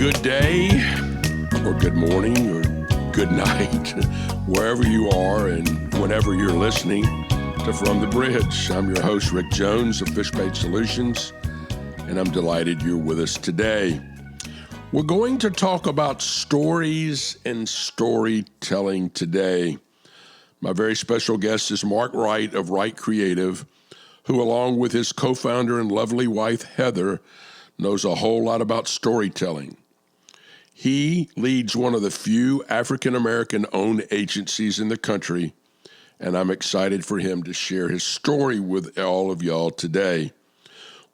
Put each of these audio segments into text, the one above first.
Good day, or good morning, or good night, wherever you are and whenever you're listening to From the Bridge. I'm your host, Rick Jones of FishBait Solutions, and I'm delighted you're with us today. We're going to talk about stories and storytelling today. My very special guest is Mark Wright of Wright Creative, who, along with his co-founder and lovely wife, Heather, knows a whole lot about storytelling. He leads one of the few African-American-owned agencies in the country, and I'm excited for him to share his story with all of y'all today.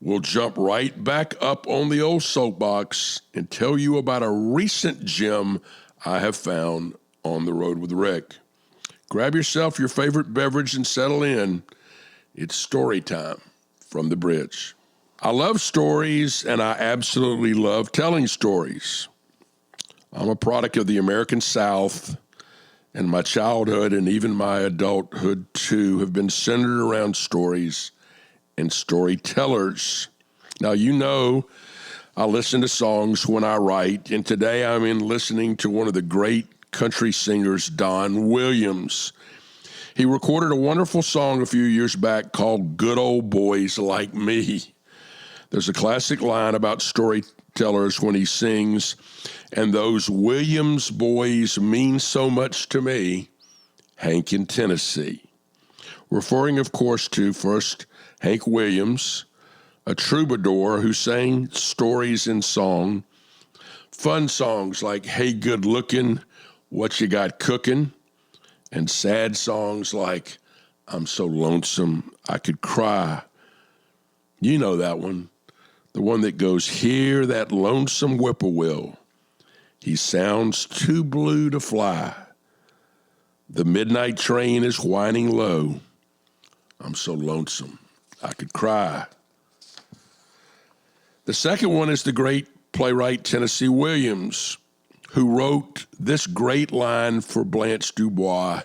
We'll jump right back up on the old soapbox and tell you about a recent gem I have found on the road with Rick. Grab yourself your favorite beverage and settle in. It's story time from the bridge. I love stories, and I absolutely love telling stories. I'm a product of the American South, and my childhood and even my adulthood, too, have been centered around stories and storytellers. Now, you know I listen to songs when I write, and today I'm listening to one of the great country singers, Don Williams. He recorded a wonderful song a few years back called Good Old Boys Like Me. There's a classic line about storytellers when he sings, and those Williams boys mean so much to me, Hank in Tennessee. Referring, of course, to first Hank Williams, a troubadour who sang stories in song, fun songs like Hey Good Lookin', What You Got Cookin', and sad songs like I'm So Lonesome I Could Cry. You know that one. The one that goes, hear that lonesome whippoorwill. He sounds too blue to fly. The midnight train is whining low. I'm so lonesome I could cry. The second one is the great playwright Tennessee Williams, who wrote this great line for Blanche Dubois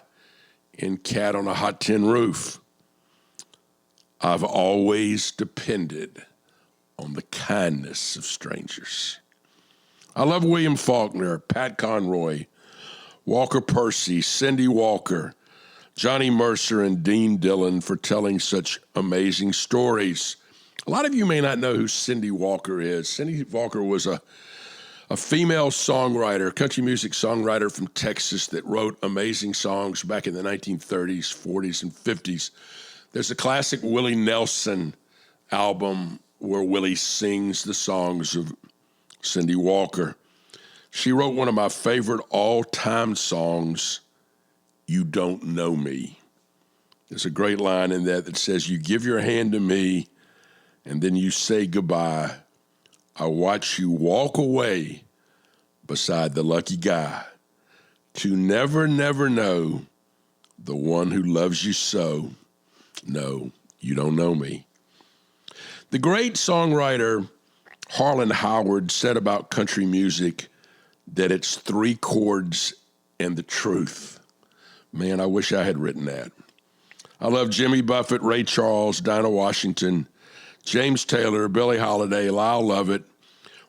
in Cat on a Hot Tin Roof. I've always depended on the kindness of strangers. I love William Faulkner, Pat Conroy, Walker Percy, Cindy Walker, Johnny Mercer, and Dean Dillon for telling such amazing stories. A lot of you may not know who Cindy Walker is. Cindy Walker was a female songwriter, country music songwriter from Texas that wrote amazing songs back in the 1930s, 40s, and 50s. There's a classic Willie Nelson album where Willie sings the songs of Cindy Walker. She wrote one of my favorite all-time songs, You Don't Know Me. There's a great line in that says, you give your hand to me, and then you say goodbye. I watch you walk away beside the lucky guy to never, never know the one who loves you so. No, you don't know me. The great songwriter Harlan Howard said about country music that it's three chords and the truth. Man, I wish I had written that. I love Jimmy Buffett, Ray Charles, Dinah Washington, James Taylor, Billie Holiday, Lyle Lovett,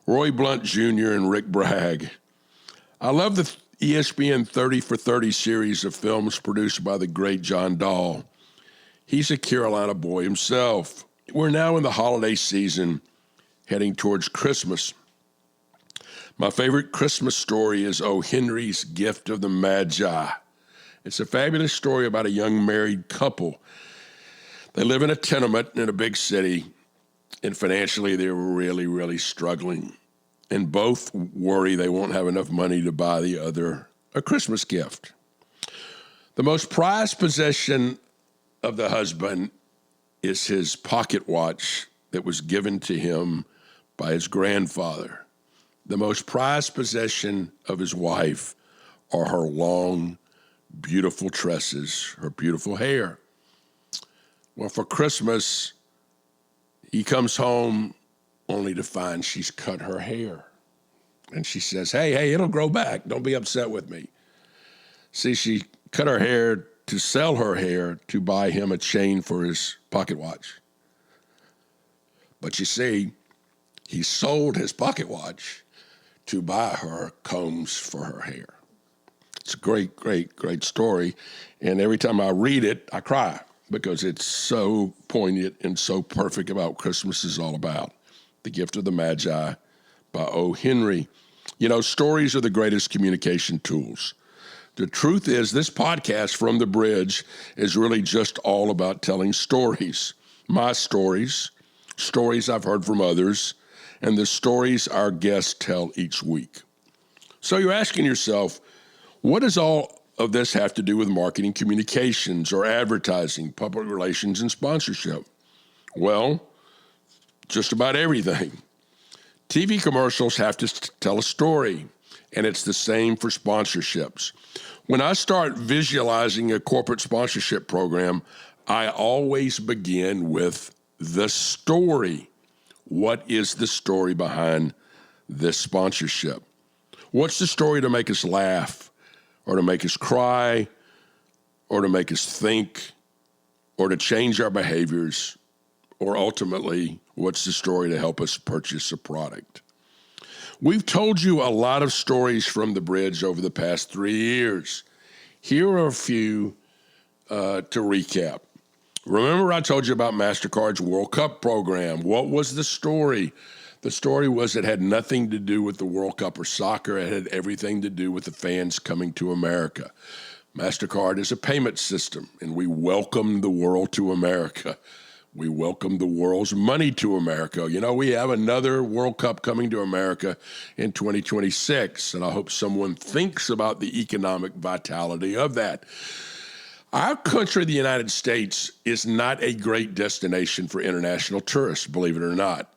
Roy Blunt Jr., and Rick Bragg. I love the ESPN 30 for 30 series of films produced by the great John Dahl. He's a Carolina boy himself. We're now in the holiday season, heading towards Christmas. My favorite Christmas story is O. Henry's Gift of the Magi. It's a fabulous story about a young married couple. They live in a tenement in a big city, and financially they were really, really struggling. And both worry they won't have enough money to buy the other a Christmas gift. The most prized possession of the husband is his pocket watch that was given to him by his grandfather. The most prized possession of his wife are her long, beautiful tresses, her beautiful hair. Well, for Christmas, he comes home only to find she's cut her hair. And she says, hey, it'll grow back. Don't be upset with me. See, she cut her hair to sell her hair to buy him a chain for his pocket watch. But you see, he sold his pocket watch to buy her combs for her hair. It's a great, great, great story. And every time I read it, I cry because it's so poignant and so perfect about what Christmas is all about. The Gift of the Magi by O. Henry. You know, stories are the greatest communication tools. The truth is, this podcast, From the Bridge, is really just all about telling stories. My stories, stories I've heard from others, and the stories our guests tell each week. So you're asking yourself, what does all of this have to do with marketing communications or advertising, public relations, and sponsorship? Well, just about everything. TV commercials have to tell a story, and it's the same for sponsorships. When I start visualizing a corporate sponsorship program, I always begin with the story. What is the story behind this sponsorship? What's the story to make us laugh, or to make us cry, or to make us think, or to change our behaviors, or ultimately, what's the story to help us purchase a product? We've told you a lot of stories from the bridge over the past 3 years. Here are a few to recap. Remember I told you about MasterCard's World Cup program. What was the story? The story was it had nothing to do with the World Cup or soccer. It had everything to do with the fans coming to America. MasterCard is a payment system, and we welcome the world to America. We welcome the world's money to America. You know, we have another World Cup coming to America in 2026, and I hope someone thinks about the economic vitality of that. Our country, the United States, is not a great destination for international tourists, believe it or not.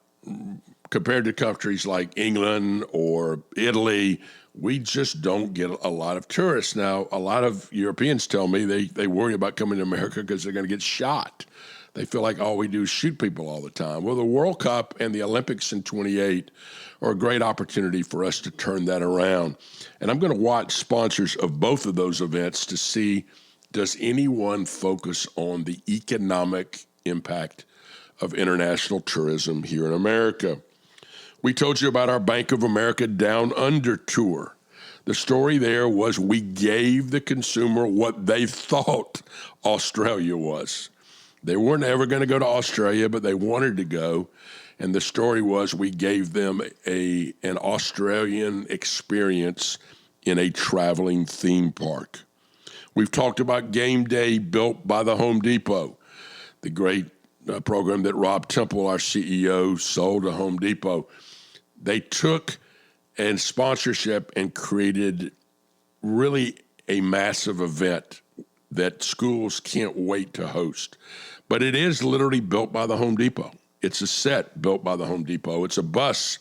Compared to countries like England or Italy, we just don't get a lot of tourists. Now, a lot of Europeans tell me they worry about coming to America because they're going to get shot. They feel like all we do is shoot people all the time. Well, the World Cup and the Olympics in 28 are a great opportunity for us to turn that around. And I'm going to watch sponsors of both of those events to see, does anyone focus on the economic impact of international tourism here in America? We told you about our Bank of America Down Under tour. The story there was we gave the consumer what they thought Australia was. They weren't ever going to go to Australia, but they wanted to go. And the story was we gave them an Australian experience in a traveling theme park. We've talked about Game Day built by the Home Depot, the great program that Rob Temple, our CEO, sold to Home Depot. They took a sponsorship and created really a massive event that schools can't wait to host. But it is literally built by the Home Depot. It's a set built by the Home Depot. It's a bus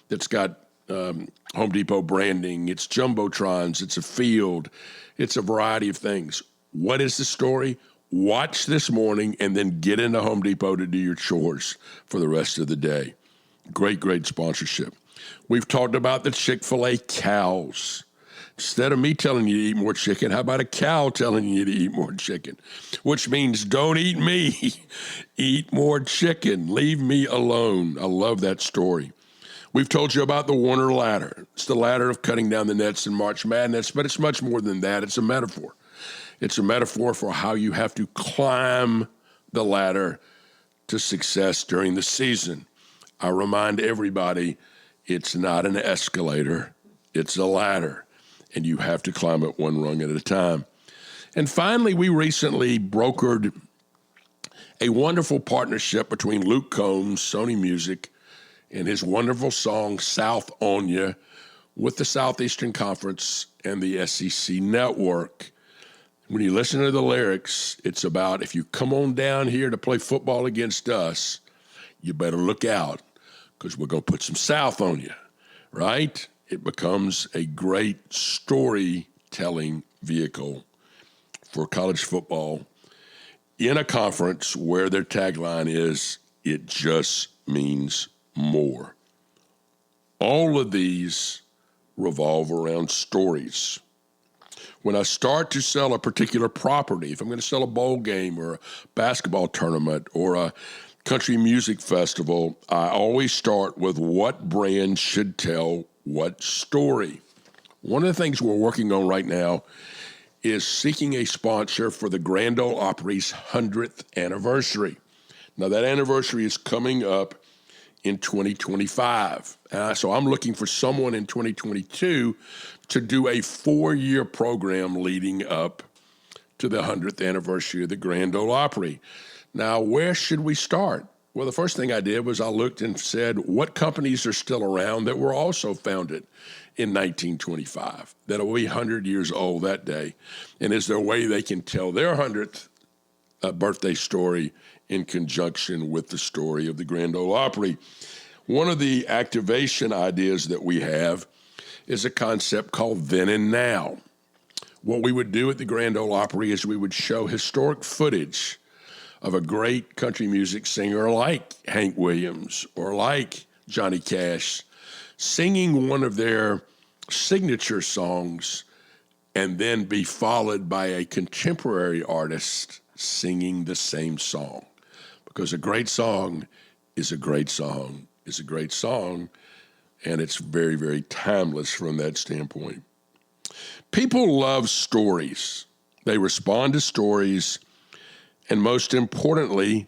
that's got Home Depot branding. It's jumbotrons. It's a field. It's a variety of things. What is the story? Watch this morning and then get into Home Depot to do your chores for the rest of the day. Great, great sponsorship. We've talked about the Chick-fil-A cows. Instead of me telling you to eat more chicken, how about a cow telling you to eat more chicken? Which means don't eat me. Eat more chicken. Leave me alone. I love that story. We've told you about the Warner ladder. It's the ladder of cutting down the nets in March Madness, but it's much more than that. It's a metaphor. It's a metaphor for how you have to climb the ladder to success during the season. I remind everybody, it's not an escalator. It's a ladder. And you have to climb it one rung at a time. And finally, we recently brokered a wonderful partnership between Luke Combs, Sony Music, and his wonderful song, South On Ya, with the Southeastern Conference and the SEC Network. When you listen to the lyrics, it's about, if you come on down here to play football against us, you better look out, because we're going to put some South on you, right? It becomes a great storytelling vehicle for college football in a conference where their tagline is, it just means more. All of these revolve around stories. When I start to sell a particular property, if I'm going to sell a bowl game or a basketball tournament or a country music festival, I always start with what brand should tell What story? One of the things we're working on right now is seeking a sponsor for the Grand Ole Opry's 100th anniversary. Now, that anniversary is coming up in 2025. So I'm looking for someone in 2022 to do a 4-year program leading up to the 100th anniversary of the Grand Ole Opry. Now, where should we start? Well, the first thing I did was I looked and said, what companies are still around that were also founded in 1925, that will be 100 years old that day? And is there a way they can tell their 100th birthday story in conjunction with the story of the Grand Ole Opry? One of the activation ideas that we have is a concept called Then and Now. What we would do at the Grand Ole Opry is we would show historic footage of a great country music singer like Hank Williams or like Johnny Cash singing one of their signature songs, and then be followed by a contemporary artist singing the same song. Because a great song is a great song is a great song, and it's very, very timeless from that standpoint. People love stories. They respond to stories, and most importantly,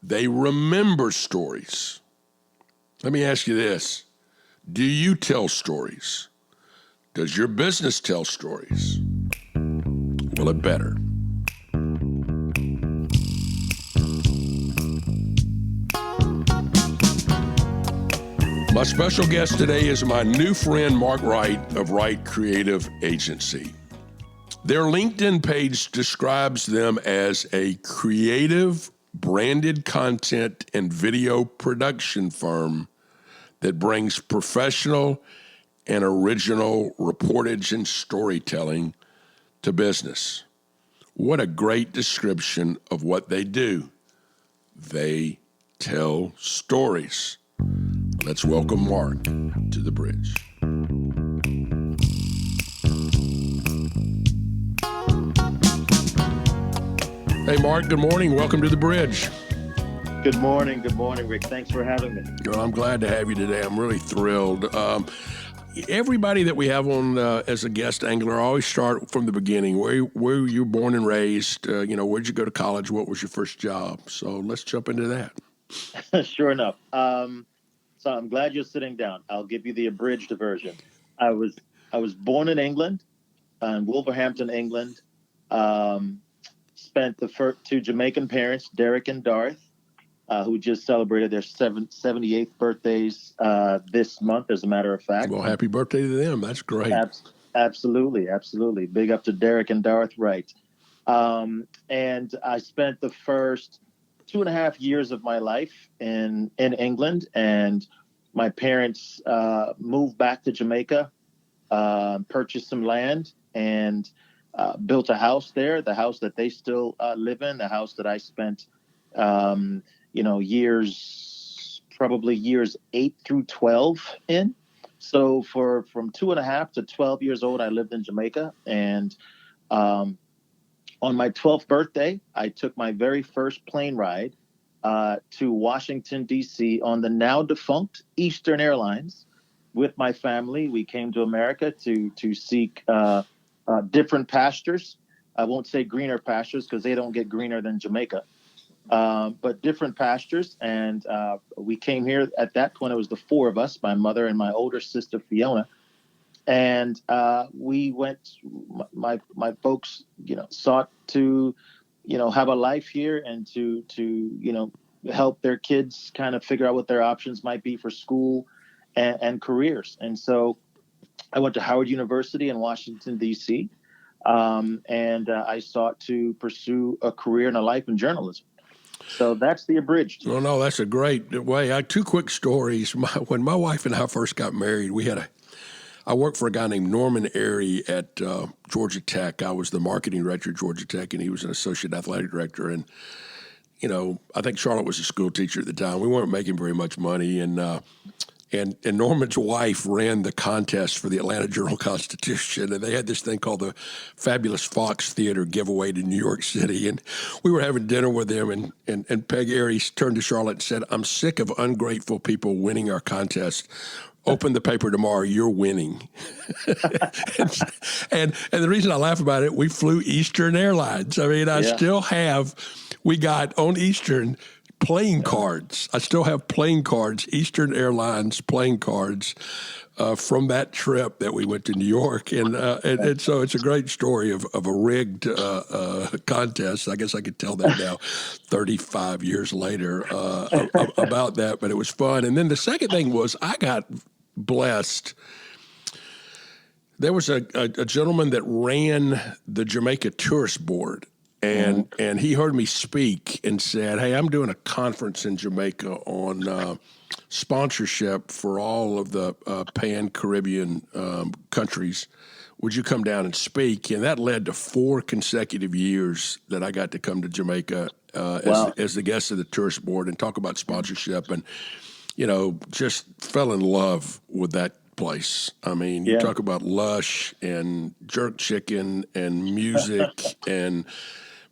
they remember stories. Let me ask you this. Do you tell stories? Does your business tell stories? Well, it better. My special guest today is my new friend, Mark Wright of Wright Creative Agency. Their LinkedIn page describes them as a creative, branded content and video production firm that brings professional and original reportage and storytelling to business. What a great description of what they do. They tell stories. Let's welcome Mark to the bridge. Hey, Mark, good morning. Welcome to the bridge. Good morning, Rick. Thanks for having me. Well, I'm glad to have you today. I'm really thrilled. Everybody that we have on as a guest angler, I always start from the beginning. Where were you born and raised? Where'd you go to college? What was your first job? So let's jump into that. Sure enough. So I'm glad you're sitting down. I'll give you the abridged version. I was born in England, in Wolverhampton, England. Spent the first two Jamaican parents, Derek and Darth, who just celebrated their 78th birthdays this month, as a matter of fact. Well, happy birthday to them. That's great. Absolutely. Big up to Derek and Darth Wright. And I spent the first 2.5 years of my life in England, and my parents moved back to Jamaica, purchased some land, and built a house there, the house that they still live in, the house that I spent, probably years 8 through 12 in. So from 2.5 to 12 years old, I lived in Jamaica. And on my 12th birthday, I took my very first plane ride to Washington, D.C. on the now defunct Eastern Airlines with my family. We came to America to seek different pastures. I won't say greener pastures because they don't get greener than Jamaica, but different pastures. And we came here at that point. It was the four of us, my mother and my older sister, Fiona. And we went, my folks, sought to, have a life here and to help their kids kind of figure out what their options might be for school and careers. And so I went to Howard University in Washington, D.C., and I sought to pursue a career and a life in journalism. So that's the abridged. No, that's a great way. I had two quick stories. When my wife and I first got married, I worked for a guy named Norman Airy at Georgia Tech. I was the marketing director at Georgia Tech, and he was an associate athletic director. And, I think Charlotte was a school teacher at the time. We weren't making very much money, and Norman's wife ran the contest for the Atlanta Journal-Constitution, and they had this thing called the Fabulous Fox Theater giveaway to New York City. And we were having dinner with them, and Peg Airy turned to Charlotte and said, "I'm sick of ungrateful people winning our contest. Open the paper tomorrow. You're winning. and the reason I laugh about it, we flew Eastern Airlines. I mean, we got on Eastern playing cards. I still have playing cards, Eastern Airlines playing cards from that trip that we went to New York. And so it's a great story of a rigged contest. I guess I could tell that now 35 years later about that, but it was fun. And then the second thing was I got blessed. There was a gentleman that ran the Jamaica Tourist Board, and he heard me speak and said, "Hey, I'm doing a conference in Jamaica on sponsorship for all of the Pan-Caribbean countries. Would you come down and speak?" And that led to 4 consecutive years that I got to come to Jamaica as the guest of the Tourist Board and talk about sponsorship, and just fell in love with that place. I mean, you talk about lush and jerk chicken and music and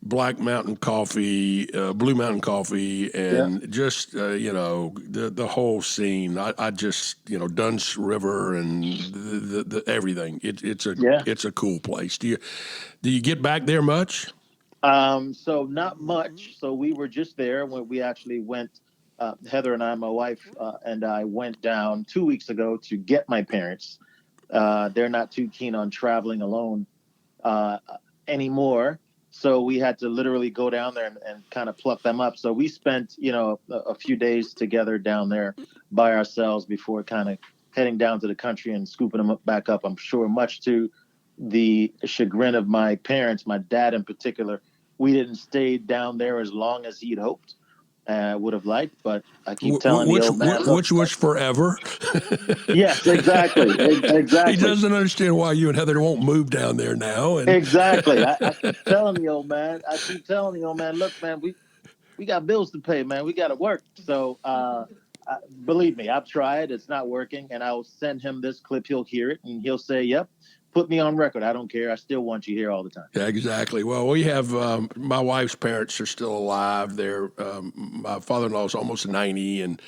Black Mountain Coffee, Blue Mountain Coffee, and just the whole scene. I just Dunn's River and the everything. It's a cool place. Do you get back there much? So not much. So we were just there when we actually went. Heather and I, my wife, and I went down 2 weeks ago to get my parents. They're not too keen on traveling alone anymore. So we had to literally go down there and kind of pluck them up. So we spent, a few days together down there by ourselves before kind of heading down to the country and scooping them back up. I'm sure much to the chagrin of my parents, my dad in particular, we didn't stay down there as long as he'd hoped. Would have liked, but I keep telling the old man, which was forever. Yes, exactly. He doesn't understand why you and Heather won't move down there now. Exactly. I keep telling the old man. Look, man, we got bills to pay, man. We got to work. So believe me, I've tried. It's not working, and I'll send him this clip. He'll hear it, and he'll say, "Yep, put me on record. I don't care. I still want you here all the time." Yeah, exactly. Well, we have my wife's parents are still alive. My father-in-law is almost 90, and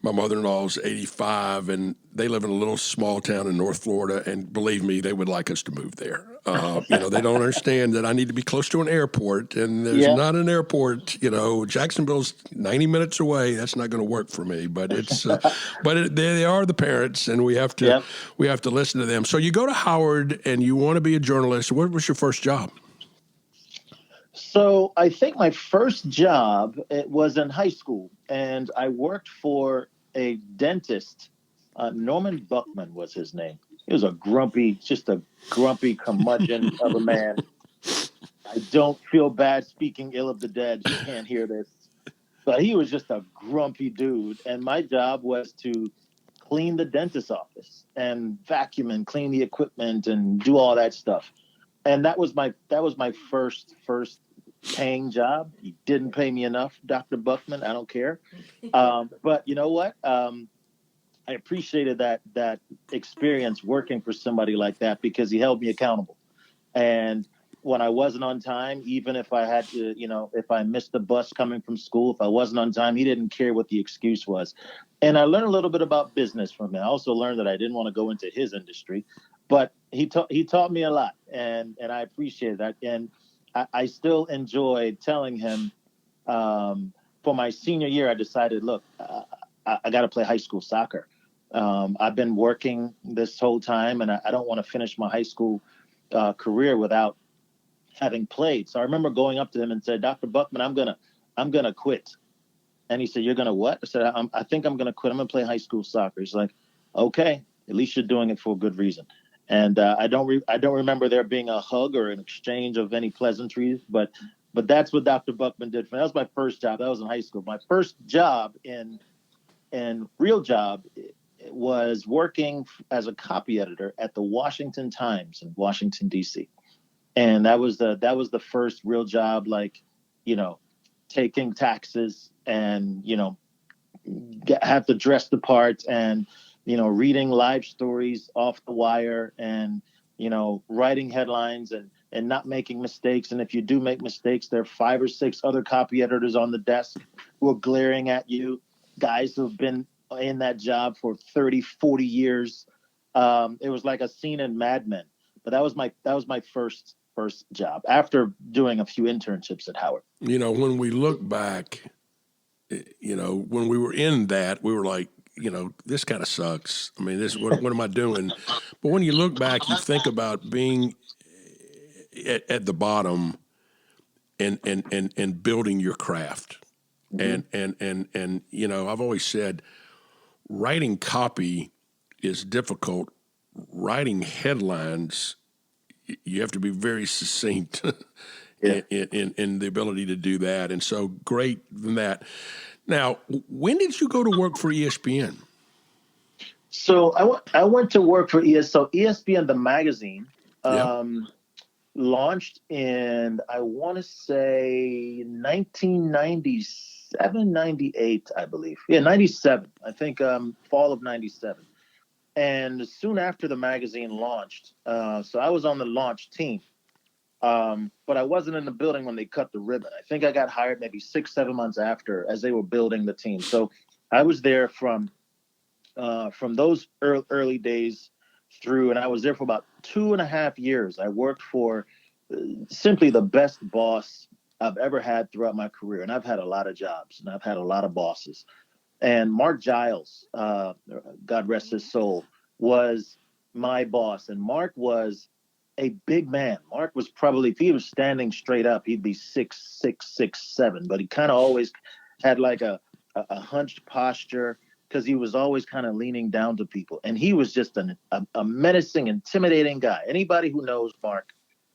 my mother-in-law is 85, and they live in a little small town in North Florida. And believe me, they would like us to move there. They don't understand that I need to be close to an airport, and there's not an airport. Jacksonville's 90 minutes away. That's not going to work for me. But they are the parents, and we have to listen to them. So you go to Howard, and you want to be a journalist. What was your first job? So I think my first job, it was in high school, and I worked for a dentist. Norman Buckman was his name. He was a grumpy curmudgeon of a man. I don't feel bad speaking ill of the dead. He can't hear this. But he was just a grumpy dude. And my job was to clean the dentist's office and vacuum and clean the equipment and do all that stuff. And that was my first paying job. He didn't pay me enough, Dr. Buckman. I don't care. But you know what? I appreciated that experience working for somebody like that because he held me accountable. And when I wasn't on time, even if I had to, if I missed the bus coming from school, if I wasn't on time, he didn't care what the excuse was. And I learned a little bit about business from him. I also learned that I didn't want to go into his industry, but he taught me a lot, and I appreciate that. And I still enjoy telling him. For my senior year, I decided, look, I got to play high school soccer. I've been working this whole time, and I don't want to finish my high school career without having played. So I remember going up to him and said, "Dr. Buckman, I'm gonna quit." And he said, "You're gonna what?" I said, "I think I'm gonna quit. I'm gonna play high school soccer." He's like, "Okay, at least you're doing it for a good reason." And I don't remember there being a hug or an exchange of any pleasantries, but that's what Dr. Buckman did for me. That was my first job. That was in high school. My first job in real job was working as a copy editor at the Washington Times in Washington, D.C. And that was the first real job, like, taking taxes and, have to dress the part and, reading live stories off the wire and, writing headlines and not making mistakes. And if you do make mistakes, there are 5 or 6 other copy editors on the desk who are glaring at you, guys who've been in that job for 30, 40 years. It was like a scene in Mad Men. But that was my first job after doing a few internships at Howard. When we look back, when we were in that, we were like, this kind of sucks. I mean, what am I doing? But when you look back, you think about being at the bottom and building your craft. And I've always said writing copy is difficult. Writing headlines, you have to be very succinct Yeah. in the ability to do that. And so great than that. Now, when did you go to work for ESPN? So I went to work for ESPN, the magazine, Yep. launched in, I want to say, 1997, 98, I believe. Yeah, 97. I think fall of 97. And soon after the magazine launched, so I was on the launch team, but I wasn't in the building when they cut the ribbon. I think I got hired maybe 6, 7 months after as they were building the team. So I was there from those early days through, and I was there for about 2.5 years. I worked for simply the best boss I've ever had throughout my career. And I've had a lot of jobs and I've had a lot of bosses. And Mark Giles, God rest his soul, was my boss. And Mark was a big man. Mark was probably, if he was standing straight up, he'd be 6'6", 6'7", but he kind of always had like a hunched posture because he was always kind of leaning down to people. And he was just a menacing, intimidating guy. Anybody who knows Mark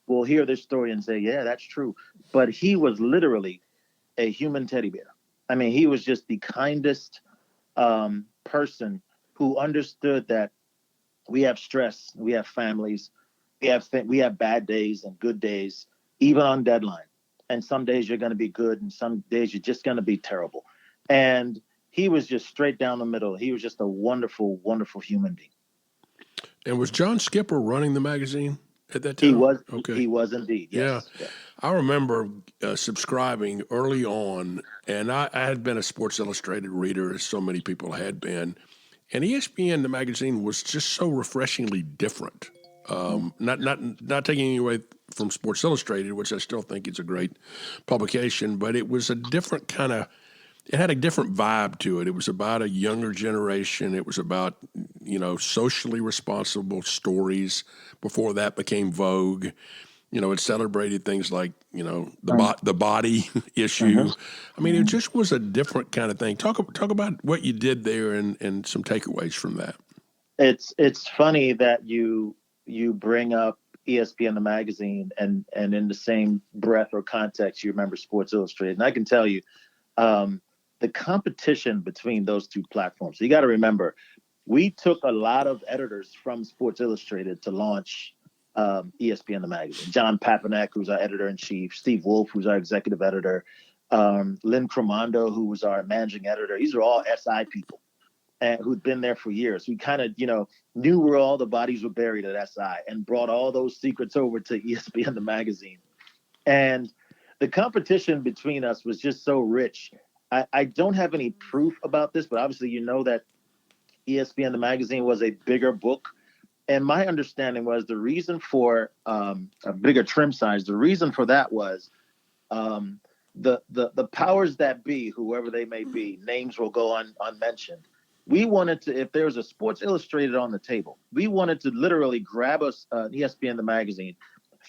will hear this story and say, yeah, that's true. But he was literally a human teddy bear. I mean, he was just the kindest person who understood that we have stress, we have families, we have bad days and good days, even on deadline. And some days you're going to be good, and some days you're just going to be terrible. And he was just straight down the middle. He was just a wonderful, wonderful human being. And was John Skipper running the magazine at that time? He was. Okay. He was indeed. Yes. Yeah. I remember subscribing early on, and I had been a Sports Illustrated reader, as so many people had been. And ESPN, the magazine, was just so refreshingly different. Not taking any away from Sports Illustrated, which I still think is a great publication, but it was a different kind of. It had a different vibe to it. It was about a younger generation. It was about socially responsible stories before that became vogue. It celebrated things like the body issue. I mean, it just was a different kind of thing. Talk about what you did there and some takeaways from that. It's funny that you bring up ESPN the magazine and in the same breath or context you remember Sports Illustrated. And I can tell you, the competition between those two platforms. You got to remember, we took a lot of editors from Sports Illustrated to launch ESPN the magazine. John Papanek, who's our editor-in-chief, Steve Wolf, who's our executive editor, Lynn Cromando, who was our managing editor. These are all SI people and who'd been there for years. We kind of, knew where all the bodies were buried at SI and brought all those secrets over to ESPN the magazine. And the competition between us was just so rich. I don't have any proof about this, but obviously that ESPN the magazine was a bigger book. And my understanding was the reason for a bigger trim size, the reason for that was the powers that be, whoever they may be, names will go unmentioned. We wanted to, if there was a Sports Illustrated on the table, we wanted to literally grab us ESPN the magazine,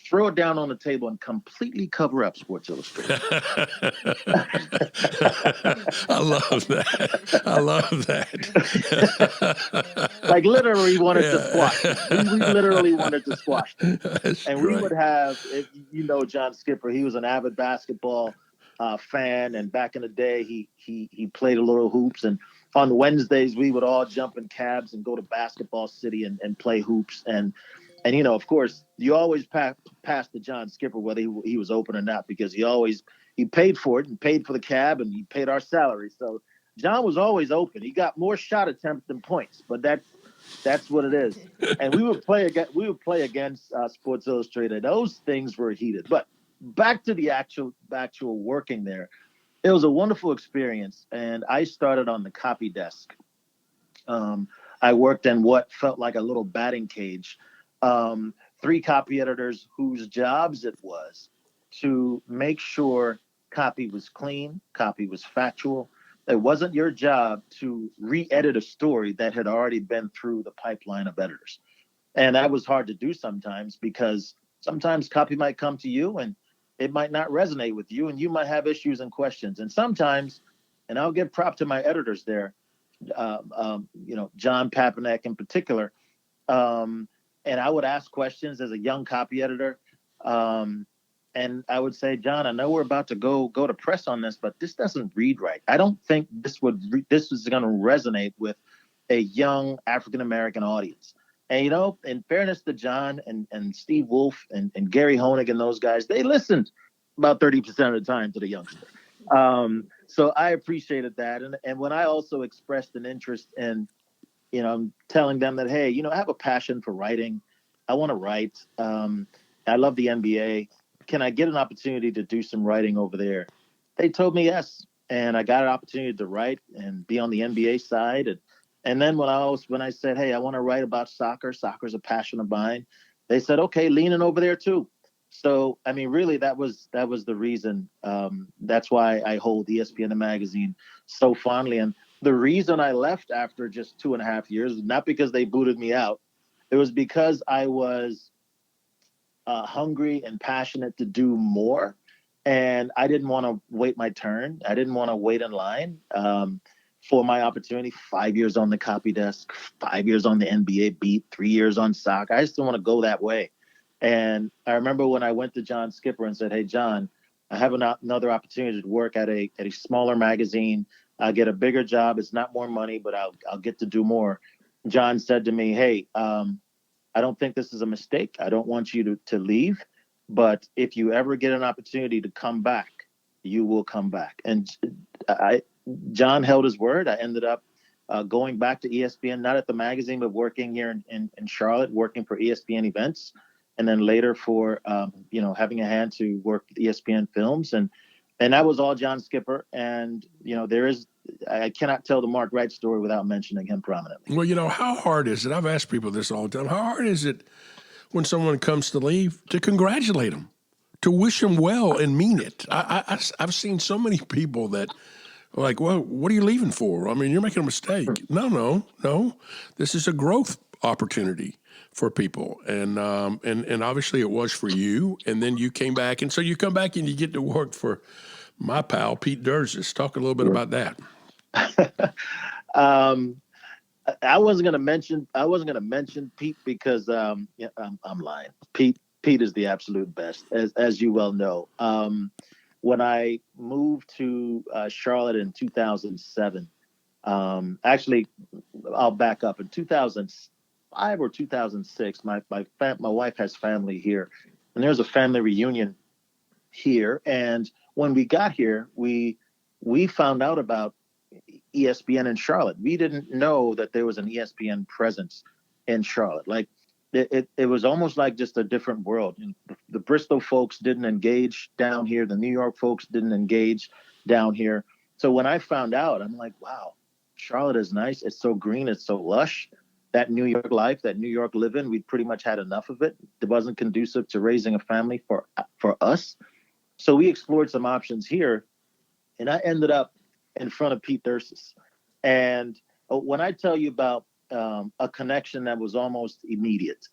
throw it down on the table, and completely cover up Sports Illustrated. I love that. I love that. Like literally wanted to squash them. We literally wanted to squash them. And great. We would have, John Skipper, he was an avid basketball fan. And back in the day, he played a little hoops. And on Wednesdays, we would all jump in cabs and go to Basketball City and play hoops. And of course, you always pass to John Skipper, whether he was open or not, because he paid for it and paid for the cab and he paid our salary. So John was always open. He got more shot attempts than points, but that's what it is. And we would play against Sports Illustrated. Those things were heated. But back to the actual working there, it was a wonderful experience. And I started on the copy desk I worked in what felt like a little batting cage. Um, 3 copy editors whose jobs it was to make sure copy was clean, copy was factual. It wasn't your job to re-edit a story that had already been through the pipeline of editors. And that was hard to do sometimes because sometimes copy might come to you and it might not resonate with you and you might have issues and questions. And sometimes, and I'll give prop to my editors there, John Papanek in particular, and I would ask questions as a young copy editor. And I would say, John, I know we're about to go to press on this, but this doesn't read right. I don't think this is going to resonate with a young African American audience. And in fairness to John and Steve Wolf and Gary Honig and those guys, they listened about 30% of the time to the youngster. So I appreciated that. And when I also expressed an interest in I'm telling them that, hey, I have a passion for writing. I want to write. I love the NBA. Can I get an opportunity to do some writing over there? They told me yes. And I got an opportunity to write and be on the NBA side. And then when I said, hey, I want to write about soccer, soccer's a passion of mine, they said, okay, leaning over there too. So, I mean, really, that was the reason. That's why I hold ESPN the magazine so fondly. And the reason I left after just 2.5 years, not because they booted me out, it was because I was hungry and passionate to do more. And I didn't want to wait my turn. I didn't want to wait in line for my opportunity. 5 years on the copy desk, 5 years on the NBA beat, 3 years on soccer. I just didn't want to go that way. And I remember when I went to John Skipper and said, hey, John, I have another opportunity to work at a smaller magazine. I'll get a bigger job. It's not more money, but I'll get to do more. John said to me, hey, I don't think this is a mistake. I don't want you to leave. But if you ever get an opportunity to come back, you will come back. And John held his word. I ended up going back to ESPN, not at the magazine, but working here in Charlotte, working for ESPN events. And then later for, having a hand to work with ESPN Films. And that was all John Skipper. And, I cannot tell the Mark Wright story without mentioning him prominently. Well, how hard is it? I've asked people this all the time. How hard is it when someone comes to leave to congratulate them, to wish them well and mean it? I've seen so many people that are like, well, what are you leaving for? I mean, you're making a mistake. No. This is a growth opportunity for people. And obviously it was for you. And then you came back. And so you come back and you get to work for my pal, Pete Durzis. Talk a little bit about that. I wasn't going to mention Pete because I'm lying. Pete is the absolute best, as you well know. When I moved to Charlotte in 2007, actually, I'll back up. In 2005 or 2006, my wife has family here, and there's a family reunion here. And when we got here, we found out about ESPN in Charlotte. We didn't know that there was an ESPN presence in Charlotte. Like it was almost like just a different world. The Bristol folks didn't engage down here. The New York folks didn't engage down here. So when I found out, I'm like, wow, Charlotte is nice. It's so green. It's so lush. That New York life, that New York living, we pretty much had enough of it. It wasn't conducive to raising a family for us. So we explored some options here, and I ended up in front of Pete Durzis. And when I tell you about a connection that was almost immediate,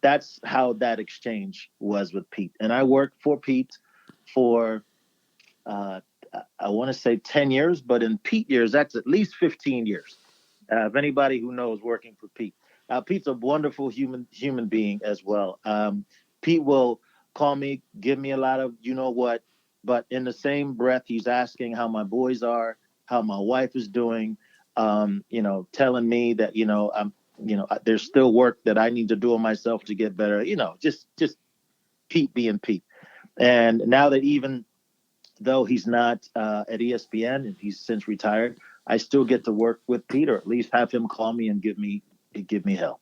that's how that exchange was with Pete. And I worked for Pete for, I want to say 10 years, but in Pete years, that's at least 15 years. If anybody who knows working for Pete. Pete's a wonderful human being as well. Pete will call me, give me a lot of what, but in the same breath, he's asking how my boys are, how my wife is doing, telling me that, there's still work that I need to do on myself to get better, just Pete being Pete. And now that even though he's not at ESPN and he's since retired, I still get to work with Pete, or at least have him call me and give me hell.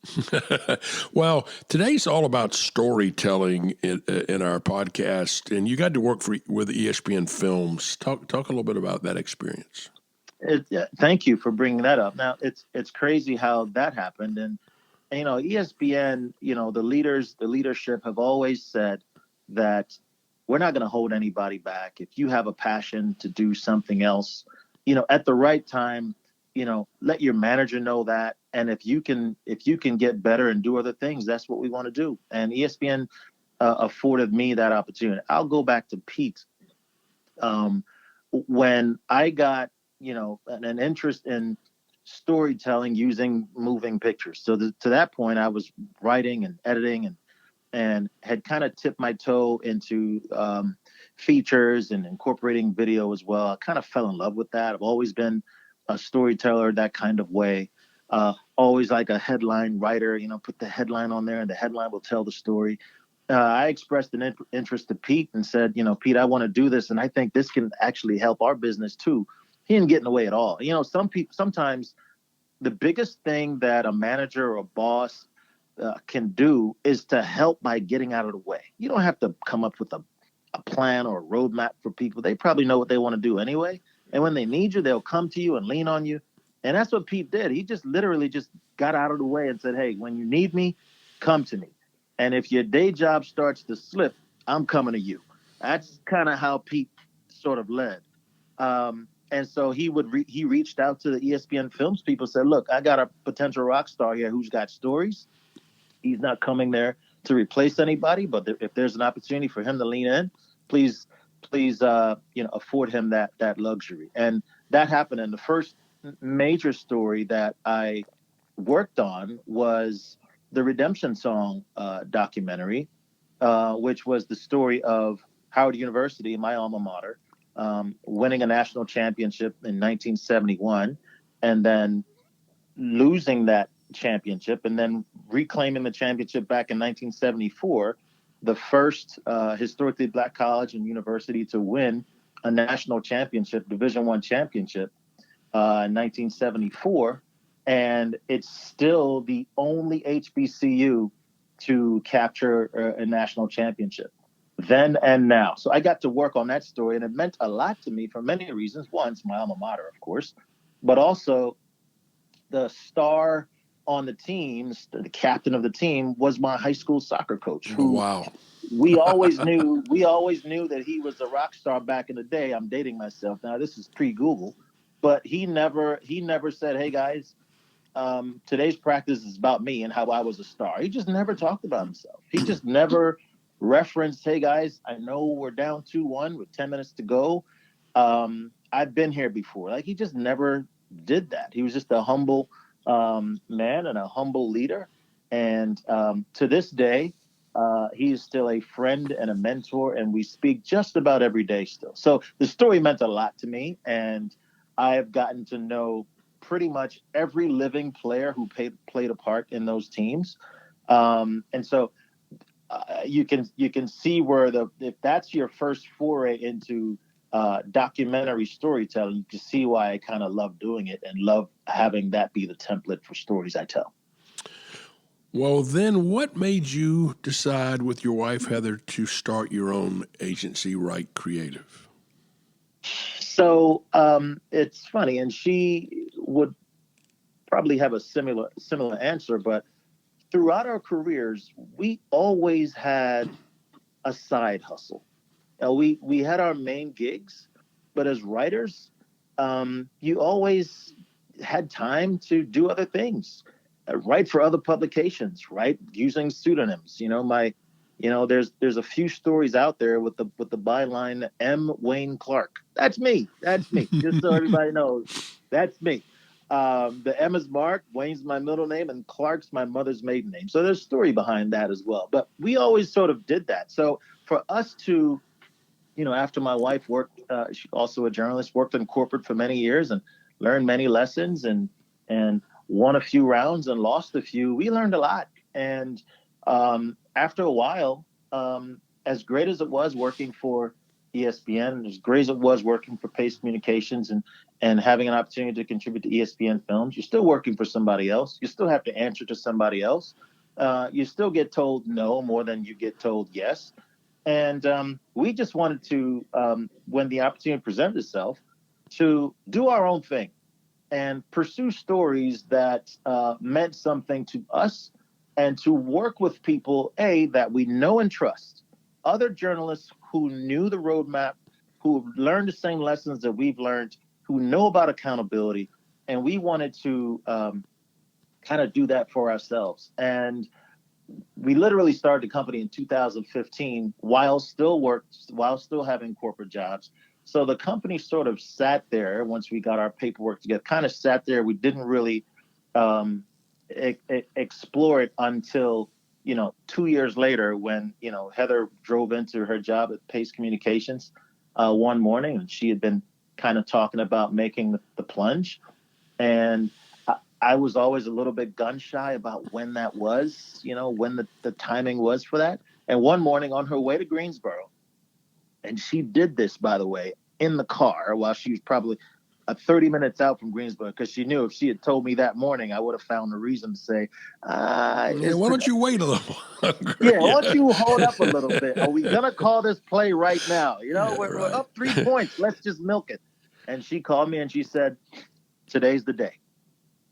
Well, today's all about storytelling in our podcast, and you got to work with ESPN Films. Talk a little bit about that experience. Thank you for bringing that up. Now, it's crazy how that happened, and ESPN, the leadership have always said that we're not going to hold anybody back. If you have a passion to do something else, at the right time, let your manager know that. And if you can get better and do other things, that's what we want to do. And ESPN afforded me that opportunity. I'll go back to Pete. Um, when I got, an interest in storytelling using moving pictures. So to that point, I was writing and editing and had kind of tipped my toe into features and incorporating video as well. I kind of fell in love with that. I've always been a storyteller that kind of way. Always like a headline writer, put the headline on there and the headline will tell the story. I expressed an interest to Pete and said, Pete, I want to do this, and I think this can actually help our business too. He didn't get in the way at all. Sometimes the biggest thing that a manager or a boss can do is to help by getting out of the way. You don't have to come up with a plan or a roadmap for people. They probably know what they want to do anyway. And when they need you, they'll come to you and lean on you. And that's what Pete did. He just literally just got out of the way and said, hey, when you need me, come to me. And if your day job starts to slip, I'm coming to you. That's kind of how Pete sort of led. And so he reached out to the ESPN Films people, said, look, I got a potential rock star here who's got stories. He's not coming there to replace anybody, but if there's an opportunity for him to lean in, please, afford him that luxury. And that happened. And the first major story that I worked on was the Redemption Song documentary, which was the story of Howard University, my alma mater, winning a national championship in 1971, and then losing that championship, and then reclaiming the championship back in 1974, the first historically black college and university to win a national championship, Division I championship, in 1974, and it's still the only HBCU to capture a national championship then and now. So I got to work on that story, and it meant a lot to me for many reasons. One, it's my alma mater, of course, but also the star on the teams, the captain of the team, was my high school soccer coach, Oh, who wow. we always knew that he was a rock star back in the day. I'm dating myself now. This is pre-Google, but he never said, "Hey guys, today's practice is about me and how I was a star." He just never talked about himself. He just never referenced, "Hey guys, I know we're down 2-1 with 10 minutes to go. I've been here before." Like, he just never did that. He was just a humble man and a humble leader. And to this day, he is still a friend and a mentor, and we speak just about every day still. So the story meant a lot to me, and I have gotten to know pretty much every living player who played a part in those teams. And so you can see where if that's your first foray into documentary storytelling, you can see why I kind of love doing it and love having that be the template for stories I tell. Well, then what made you decide with your wife, Heather, to start your own agency, Wright Creative? So it's funny, and she would probably have a similar answer, but throughout our careers, we always had a side hustle. We had our main gigs, but as writers, you always had time to do other things, write for other publications, write using pseudonyms. There's a few stories out there with the byline M. Wayne Clark. That's me. That's me. Just so everybody knows, that's me. The M is Mark, Wayne's my middle name, and Clark's my mother's maiden name. So there's a story behind that as well. But we always sort of did that. So for us to, after my wife worked, she's also a journalist, worked in corporate for many years and learned many lessons and won a few rounds and lost a few. We learned a lot. And after a while, as great as it was working for ESPN, as great as it was working for Pace Communications and having an opportunity to contribute to ESPN Films, you're still working for somebody else. You still have to answer to somebody else. You still get told no more than you get told yes. And we just wanted to, when the opportunity presented itself, to do our own thing and pursue stories that meant something to us, and to work with people, that we know and trust, other journalists who knew the roadmap, who learned the same lessons that we've learned, who know about accountability. And we wanted to kind of do that for ourselves. And we literally started the company in 2015 while still having corporate jobs. So the company sort of sat there once we got our paperwork together, kind of sat there. We didn't really um, explore it until, 2 years later, when, Heather drove into her job at Pace Communications one morning, and she had been kind of talking about making the plunge. And I was always a little bit gun shy about when that was, when the timing was for that. And one morning on her way to Greensboro, and she did this, by the way, in the car while she was probably 30 minutes out from Greensboro, because she knew if she had told me that morning, I would have found a reason to say, Yeah, why don't you wait a little longer? yeah, why don't you hold up a little bit? Are we going to call this play right now? Yeah, We're right. up 3 points. Let's just milk it. And she called me and she said, today's the day.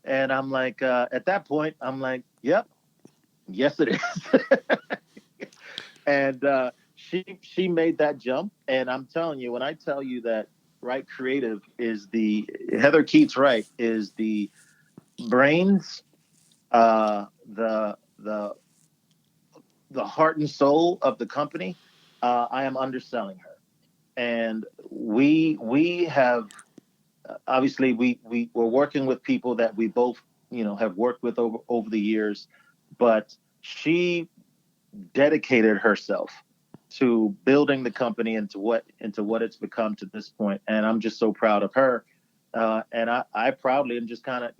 And I'm like, at that point, I'm like, yep, yes, it is. And she made that jump. And I'm telling you, when I tell you that Wright Creative is Heather Keats Wright is the brains, the heart and soul of the company, I am underselling her. And we have, obviously, we're working with people that we both, have worked with over the years, but she dedicated herself to building the company into what it's become to this point. And I'm just so proud of her. And I proudly am just kind of,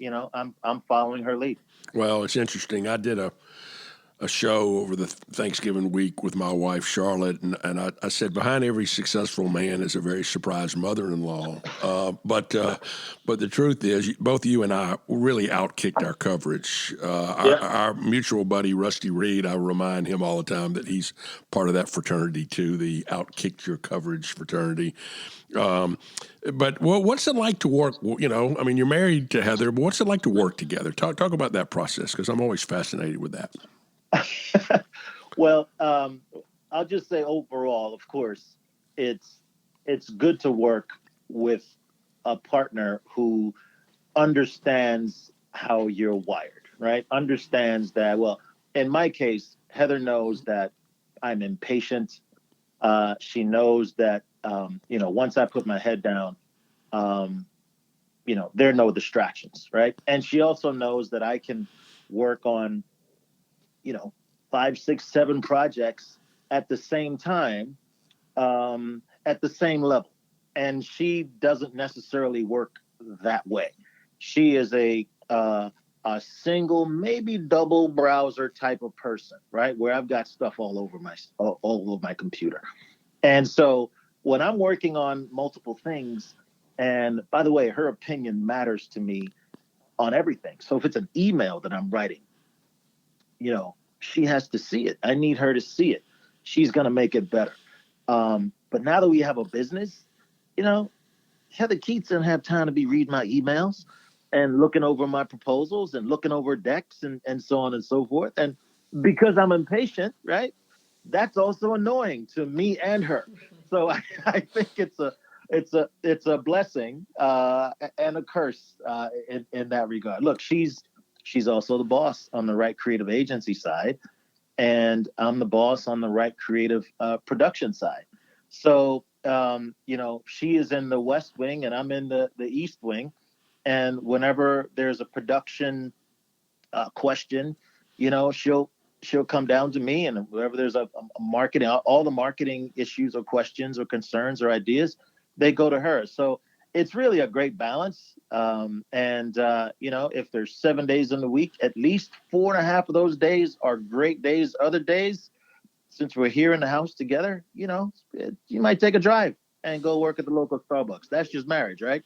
I'm following her lead. Well, it's interesting. I did a show over the Thanksgiving week with my wife Charlotte, and I said behind every successful man is a very surprised mother-in-law. But the truth is, both you and I really outkicked our coverage. Yeah. Our mutual buddy Rusty Reed, I remind him all the time that he's part of that fraternity too, the outkicked your coverage fraternity. But what's it like to work? I mean, you're married to Heather, but what's it like to work together? Talk about that process, because I'm always fascinated with that. Well, I'll just say overall, of course, it's it's good to work with a partner who understands how you're wired, right? Understands that. Well, in my case, Heather knows that I'm impatient. She knows that once I put my head down, um, there are no distractions, right? And she also knows that I can work on you know, 5, 6, 7 projects at the same time, at the same level. And she doesn't necessarily work that way. She is a single, maybe double browser type of person, right? Where I've got stuff all over my computer. And so when I'm working on multiple things, and by the way, her opinion matters to me on everything. So if it's an email that I'm writing, she has to see it. I need her to see it. She's going to make it better. But now that we have a business, you know, Heather Keats doesn't have time to be reading my emails and looking over my proposals and looking over decks and so on and so forth. And because I'm impatient, right? That's also annoying to me and her. So I think it's a blessing and a curse in that regard. Look, she's also the boss on the Wright Creative agency side, and I'm the boss on the Wright Creative production side. So she is in the West Wing and I'm in the East Wing. And whenever there's a production question, she'll come down to me, and wherever there's a marketing, all the marketing issues or questions or concerns or ideas, they go to her. So it's really a great balance. And if there's 7 days in the week, at least 4.5 of those days are great days. Other days, since we're here in the house together, you might take a drive and go work at the local Starbucks. That's just marriage, right?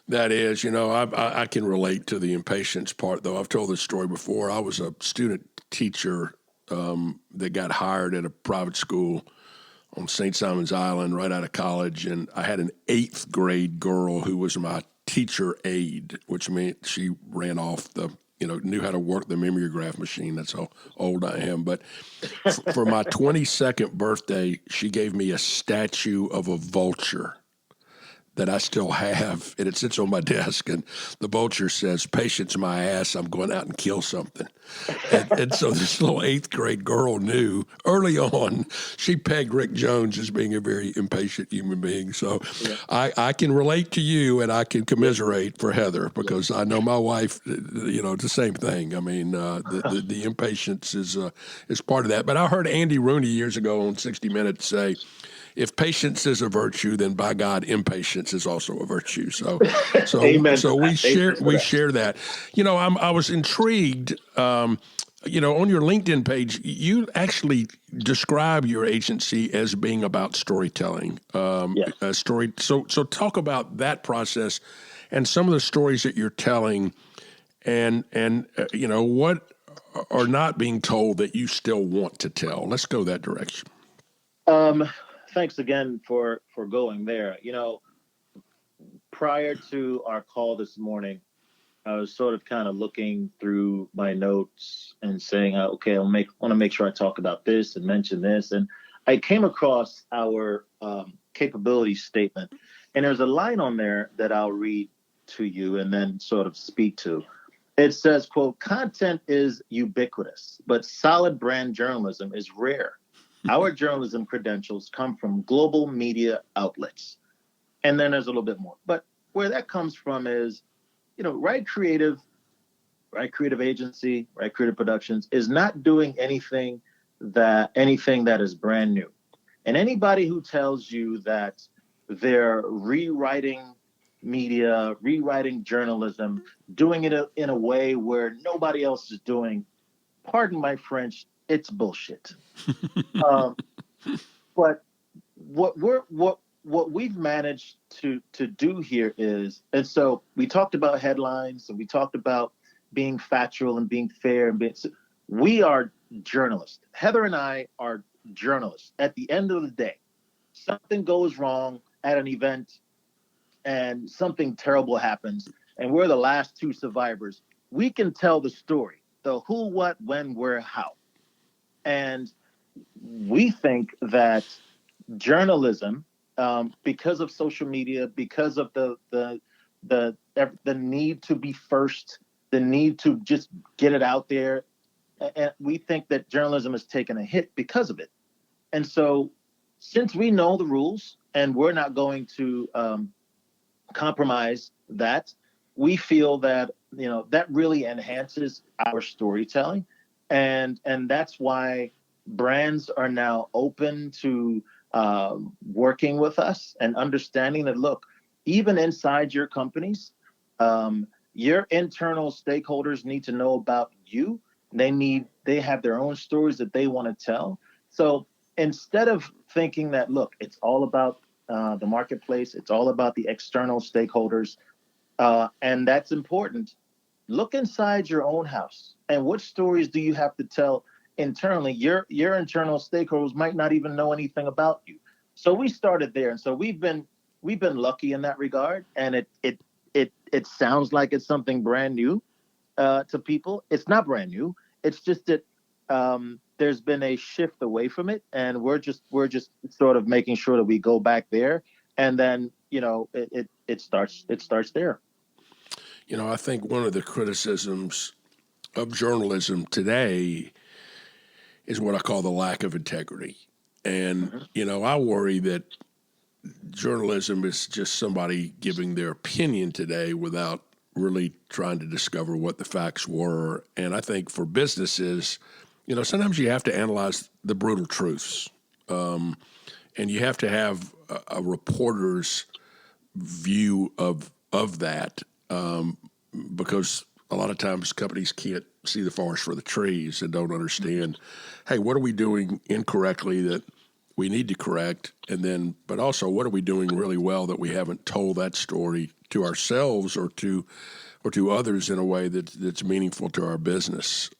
That is, I can relate to the impatience part, though. I've told this story before. I was a student teacher that got hired at a private school on St. Simon's Island right out of college, and I had an 8th grade girl who was my teacher aide, which meant she ran off knew how to work the mimeograph machine. That's how old I am. But for my 22nd birthday, she gave me a statue of a vulture that I still have, and it sits on my desk, and the vulture says, "Patience my ass, I'm going out and kill something." And so this little 8th grade girl knew early on, she pegged Rick Jones as being a very impatient human being. So I can relate to you, and I can commiserate for Heather, because I know my wife, it's the same thing. I mean, the impatience is part of that. But I heard Andy Rooney years ago on 60 Minutes say, if patience is a virtue, then by God, impatience is also a virtue. So Amen. so we share that. I was intrigued. On your LinkedIn page, you actually describe your agency as being about storytelling. A story. So talk about that process and some of the stories that you're telling, and what are not being told that you still want to tell. Let's go that direction. Thanks again for going there. Prior to our call this morning, I was sort of kind of looking through my notes and saying, okay, I want to make sure I talk about this and mention this. And I came across our capability statement, and there's a line on there that I'll read to you and then sort of speak to. It says, quote, "Content is ubiquitous, but solid brand journalism is rare. Our journalism credentials come from global media outlets." And then there's a little bit more. But where that comes from is, Wright Creative Agency, Wright Creative Productions is not doing anything that is brand new. And anybody who tells you that they're rewriting media, rewriting journalism, doing it in a way where nobody else is doing, pardon my French, it's bullshit. But what we've managed to do here is, and so we talked about headlines, and we talked about being factual and being fair, and we are journalists. Heather and I are journalists. At the end of the day, something goes wrong at an event and something terrible happens, and we're the last 2 survivors. We can tell the story, the who, what, when, where, how. And we think that journalism, because of social media, because of the need to be first, the need to just get it out there, and we think that journalism has taken a hit because of it. And so, since we know the rules and we're not going to compromise that, we feel that that really enhances our storytelling, and that's why brands are now open to working with us and understanding that, look, even inside your companies, your internal stakeholders need to know about you. They have their own stories that they want to tell. So instead of thinking that, look, it's all about the marketplace, it's all about the external stakeholders, and that's important, look inside your own house. And what stories do you have to tell internally? Your internal stakeholders might not even know anything about you. So we started there, and so we've been lucky in that regard. And it sounds like it's something brand new to people. It's not brand new. It's just that there's been a shift away from it, and we're just sort of making sure that we go back there, and then it starts there. I think one of the criticisms of journalism today is what I call the lack of integrity. And, I worry that journalism is just somebody giving their opinion today without really trying to discover what the facts were. And I think for businesses, sometimes you have to analyze the brutal truths. And you have to have a reporter's view of that, because a lot of times companies can't see the forest for the trees and don't understand, hey, what are we doing incorrectly that we need to correct? And then, but also, what are we doing really well that we haven't told that story to ourselves or to others in a way that's meaningful to our business?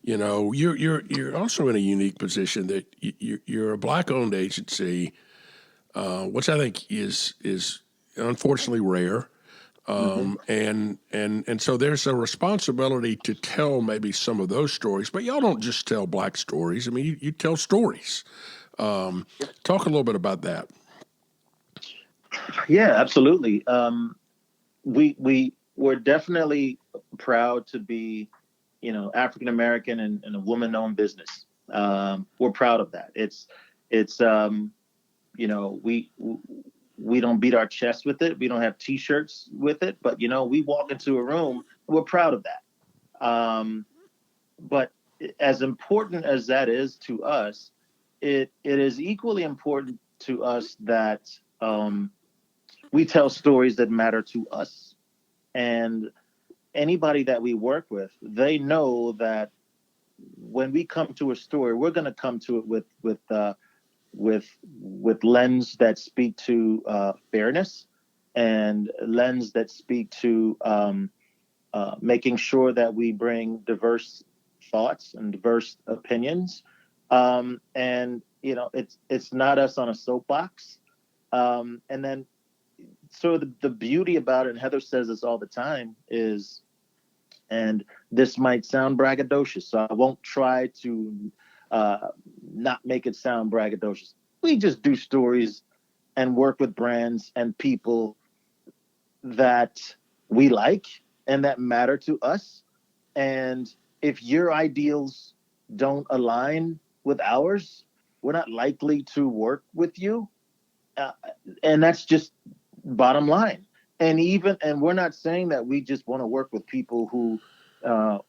You're also in a unique position that you're a black-owned agency, which I think is unfortunately rare. And so there's a responsibility to tell maybe some of those stories, but y'all don't just tell black stories. I mean, you tell stories. Talk a little bit about that. Yeah, absolutely. We're definitely proud to be, African American and a woman-owned business. We're proud of that. It's we don't beat our chest with it. We don't have T-shirts with it, but we walk into a room, we're proud of that. But as important as that is to us, it is equally important to us that we tell stories that matter to us. And anybody that we work with, they know that when we come to a story, we're going to come to it with lens that speak to fairness and lens that speak to making sure that we bring diverse thoughts and diverse opinions. And it's not us on a soapbox. And then so the beauty about it, and Heather says this all the time, is, and this might sound braggadocious, so I won't try to not make it sound braggadocious. We just do stories and work with brands and people that we like and that matter to us. And if your ideals don't align with ours, we're not likely to work with you. And that's just bottom line. And we're not saying that we just want to work with people who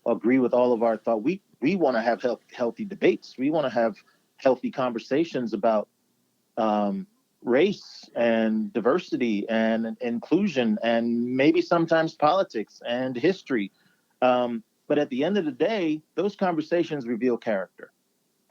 agree with all of our thought. We want to have healthy debates. We want to have healthy conversations about race and diversity and inclusion and maybe sometimes politics and history. But at the end of the day, those conversations reveal character.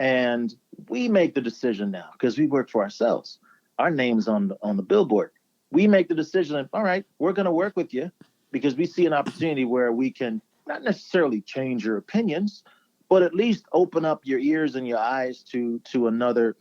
And we make the decision now because we work for ourselves. Our name's on the billboard. We make the decision, all right, we're going to work with you because we see an opportunity where we can not necessarily change your opinions, but at least open up your ears and your eyes to another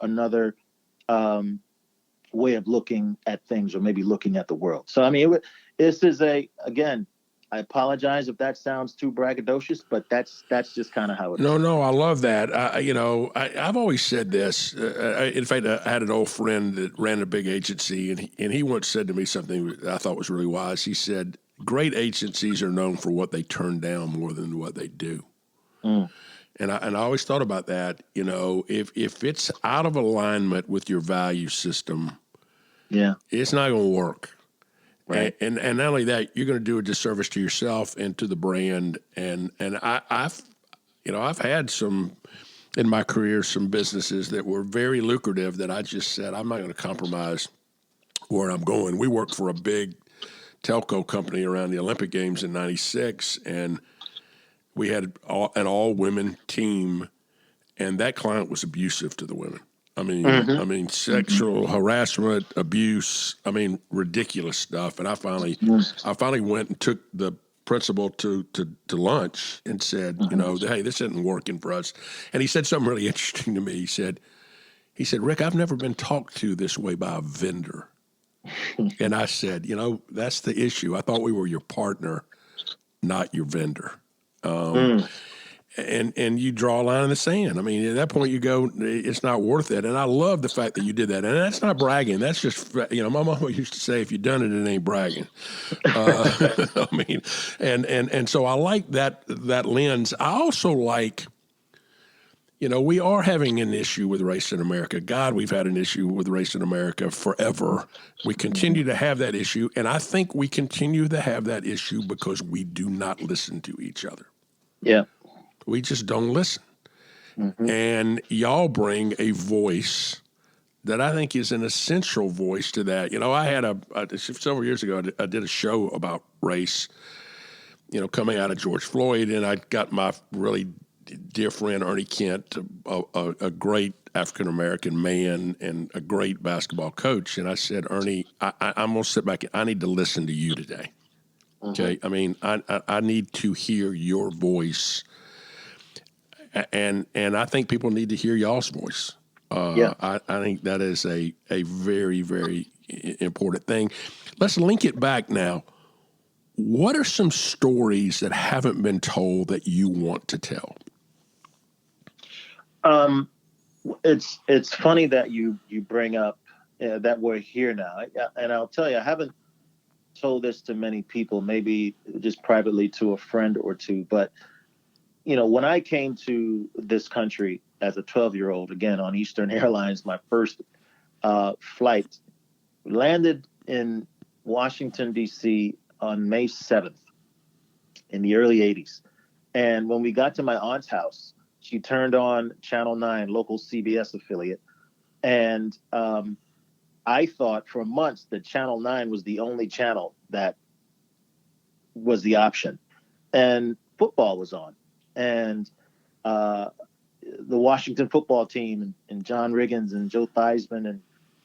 way of looking at things, or maybe looking at the world. So, I mean, this is again, I apologize if that sounds too braggadocious, but that's just kind of how it is. No, I love that. I've always said this. In fact, I had an old friend that ran a big agency, and he once said to me something that I thought was really wise. He said, "Great agencies are known for what they turn down more than what they do." Mm. And I always thought about that. If it's out of alignment with your value system, it's not going to work. Right. And not only that, you're going to do a disservice to yourself and to the brand. And I've had some in my career, some businesses that were very lucrative that I just said, I'm not going to compromise where I'm going. We worked for a big telco company around the Olympic Games in '96, and we had an all-women team, and that client was abusive to the women. I mean, sexual harassment, abuse. I mean, ridiculous stuff. And I finally went and took the principal to lunch and said, hey, this isn't working for us. And he said something really interesting to me. He said, Rick, I've never been talked to this way by a vendor. And I said, that's the issue. I thought we were your partner, not your vendor. And you draw a line in the sand. I mean, at that point you go, it's not worth it. And I love the fact that you did that. And that's not bragging. That's just, my mama used to say, if you've done it, it ain't bragging. I mean, and so I like that lens. I also like, we are having an issue with race in America. God, we've had an issue with race in America forever. We continue to have that issue. And I think we continue to have that issue because we do not listen to each other. Yeah. We just don't listen. And y'all bring a voice that I think is an essential voice to that. I had several years ago, I did a show about race, coming out of George Floyd, and I got my really dear friend Ernie Kent, a great African-American man and a great basketball coach. And I said, Ernie, I'm going to sit back. I need to listen to you today. Okay? I mean, I need to hear your voice. And I think people need to hear y'all's voice. Yeah. I think that is a very, very important thing. Let's link it back now. What are some stories that haven't been told that you want to tell? It's funny that you bring up that we're here now, and I'll tell you, I haven't told this to many people, maybe just privately to a friend or two, but when I came to this country as a 12-year-old, again on Eastern Airlines, my first flight landed in Washington D.C. on May 7th in the early 80s. And when we got to my aunt's house, she turned on Channel 9, local CBS affiliate. And I thought for months that Channel 9 was the only channel that was the option. And football was on. And the Washington football team and John Riggins and Joe Theismann and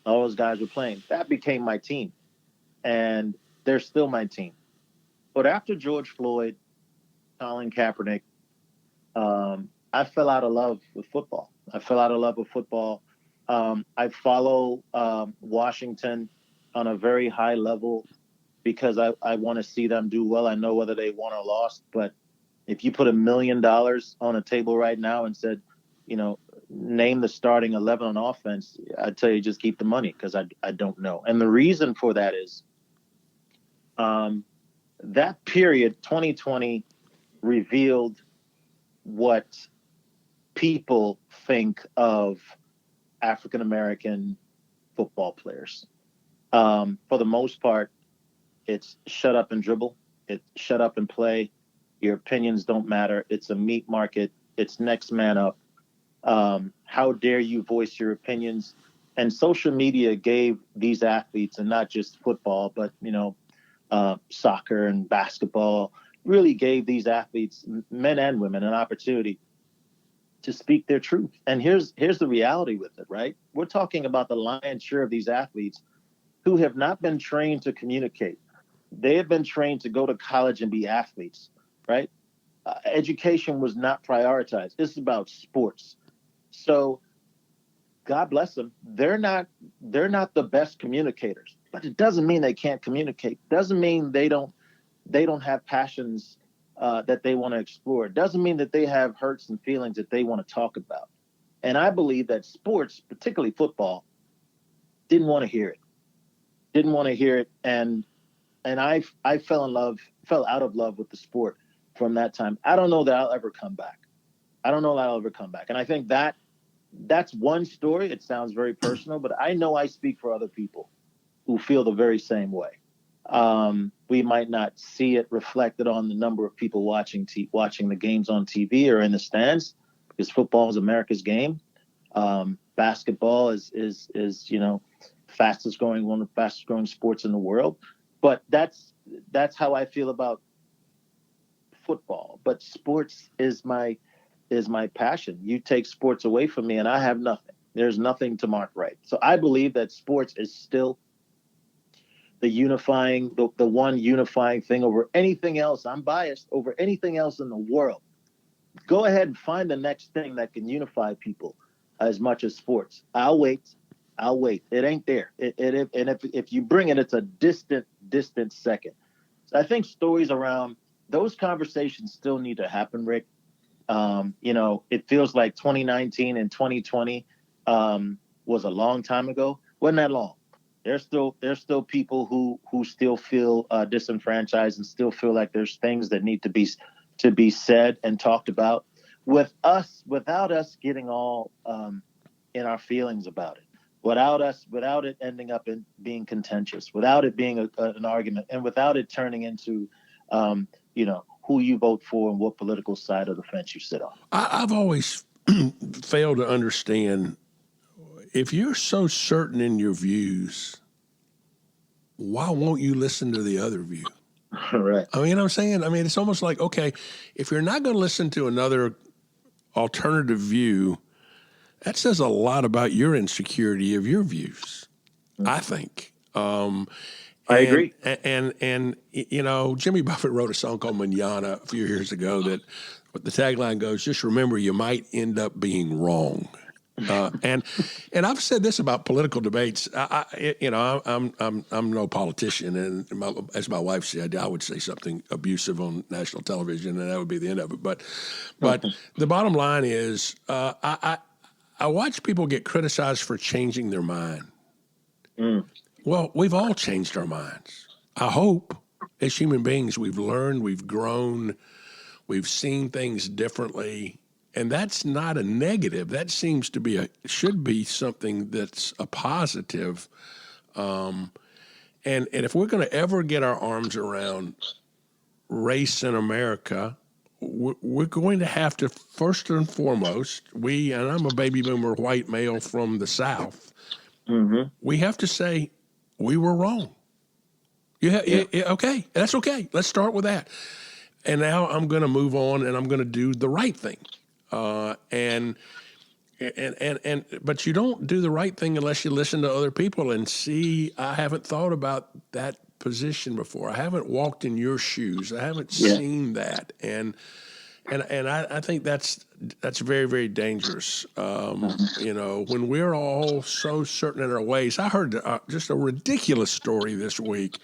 all those guys were playing. That became my team. And they're still my team. But after George Floyd, Colin Kaepernick, I fell out of love with football. I follow Washington on a very high level because I want to see them do well. I know whether they won or lost, but if you put $1 million on a table right now and said, name the starting 11 on offense, I'd tell you just keep the money because I don't know. And the reason for that is that period, 2020, revealed what people think of African American football players. For the most part, it's shut up and dribble. It's shut up and play. Your opinions don't matter. It's a meat market. It's next man up. How dare you voice your opinions? And social media gave these athletes, and not just football, but soccer and basketball, really gave these athletes, men and women, an opportunity to speak their truth. And here's the reality with it, right? We're talking about the lion's share of these athletes who have not been trained to communicate. They have been trained to go to college and be athletes, right? Education was not prioritized. This is about sports. So God bless them. They're not the best communicators, but it doesn't mean they can't communicate. Doesn't mean they don't have passions that they want to explore. It doesn't mean that they have hurts and feelings that they want to talk about. And I believe that sports, particularly football, didn't want to hear it. Didn't want to hear it. And I fell out of love with the sport from that time. I don't know that I'll ever come back. And I think that's one story. It sounds very personal, but I know I speak for other people who feel the very same way. We might not see it reflected on the number of people watching the games on TV or in the stands, because football is America's game. Basketball is one of the fastest growing sports in the world. But that's how I feel about football. But sports is my passion. You take sports away from me and I have nothing. There's nothing to mark right. So I believe that sports is still the one unifying thing over anything else. I'm biased over anything else in the world. Go ahead and find the next thing that can unify people as much as sports. I'll wait. It ain't there. If you bring it, it's a distant second. So I think stories around those conversations still need to happen, Rick. It feels like 2019 and 2020 was a long time ago. Wasn't that long? There's still people who still feel disenfranchised and still feel like there's things that need to be said and talked about without us getting all in our feelings about it, without it ending up in being contentious, without it being an argument, and without it turning into who you vote for and what political side of the fence you sit on. I've always failed to understand, if you're so certain in your views, why won't you listen to the other view? Right. I mean, I'm saying, it's almost like, okay, if you're not going to listen to another alternative view, that says a lot about your insecurity of your views, I think. I agree. And Jimmy Buffett wrote a song called Manana a few years ago that but the tagline goes, just remember you might end up being wrong. And I've said this about political debates. I'm no politician, and as my wife said, I would say something abusive on national television, and that would be the end of it. But the bottom line is, I watch people get criticized for changing their mind. Well, we've all changed our minds. I hope, as human beings, we've learned, we've grown, we've seen things differently. And that's not a negative. That seems to be should be something that's a positive. And if we're going to ever get our arms around race in America, we're going to have to, first and foremost, and I'm a baby boomer white male from the South, we have to say we were wrong. Okay, that's okay. Let's start with that. And now I'm going to move on and I'm going to do the right thing. But you don't do the right thing unless you listen to other people and see, I haven't thought about that position before. I haven't walked in your shoes. I haven't seen that. And I think that's very, very dangerous. When we're all so certain in our ways. I heard just a ridiculous story this week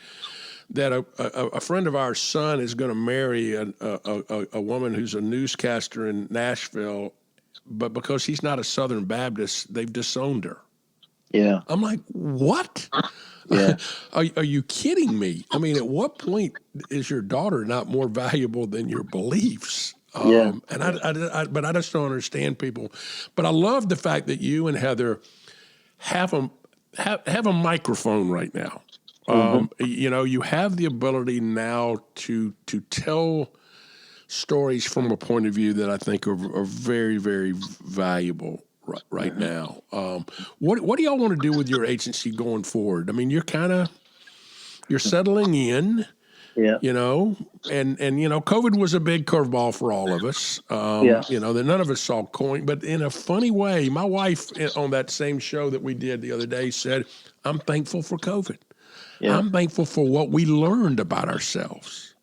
that a friend of our son is going to marry a woman who's a newscaster in Nashville, but because he's not a Southern Baptist, they've disowned her. Yeah. I'm like, what? Yeah. Are you kidding me? I mean, at what point is your daughter not more valuable than your beliefs? And but I just don't understand people. But I love the fact that you and Heather have a microphone right now. You have the ability now to tell stories from a point of view that I think are very, very valuable right now. What do y'all want to do with your agency going forward? I mean, you're settling in. Yeah. And COVID was a big curveball for all of us. That none of us saw coming, but in a funny way, my wife on that same show that we did the other day said, "I'm thankful for COVID. Yeah. I'm thankful for what we learned about ourselves."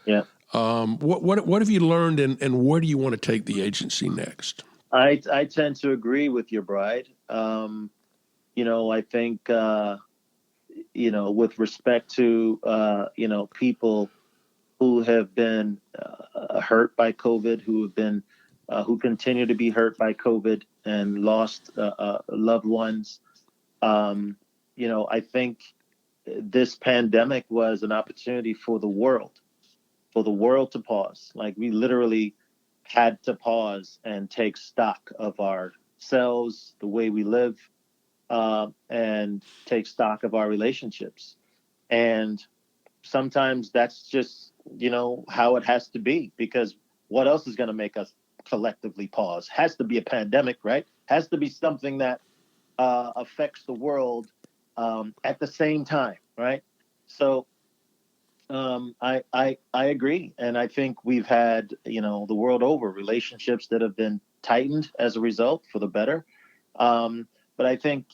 Yeah. What have you learned, and where do you want to take the agency next? I tend to agree with your bride. I think with respect to people who have been hurt by COVID, who continue to be hurt by COVID and lost loved ones. I think this pandemic was an opportunity for the world to pause. Like, we literally had to pause and take stock of ourselves, the way we live, and take stock of our relationships. And sometimes that's just, how it has to be, because what else is going to make us collectively pause? Has to be a pandemic, right? Has to be something that affects the world at the same time, right? So I agree, and I think we've had, the world over, relationships that have been tightened as a result for the better. But I think,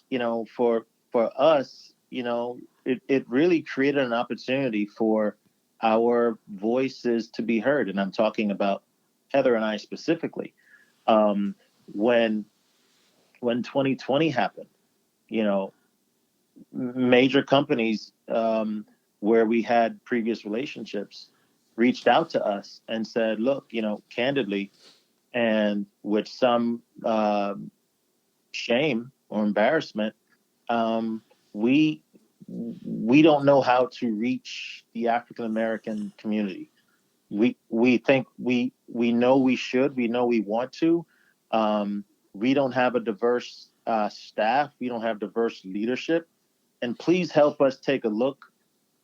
for us, it really created an opportunity for our voices to be heard, and I'm talking about Heather and I specifically. When 2020 happened, major companies where we had previous relationships reached out to us and said, look, candidly, and with some shame or embarrassment, we don't know how to reach the African American community. We think we know we should, we know we want to. We don't have a diverse staff. We don't have diverse leadership. And please help us take a look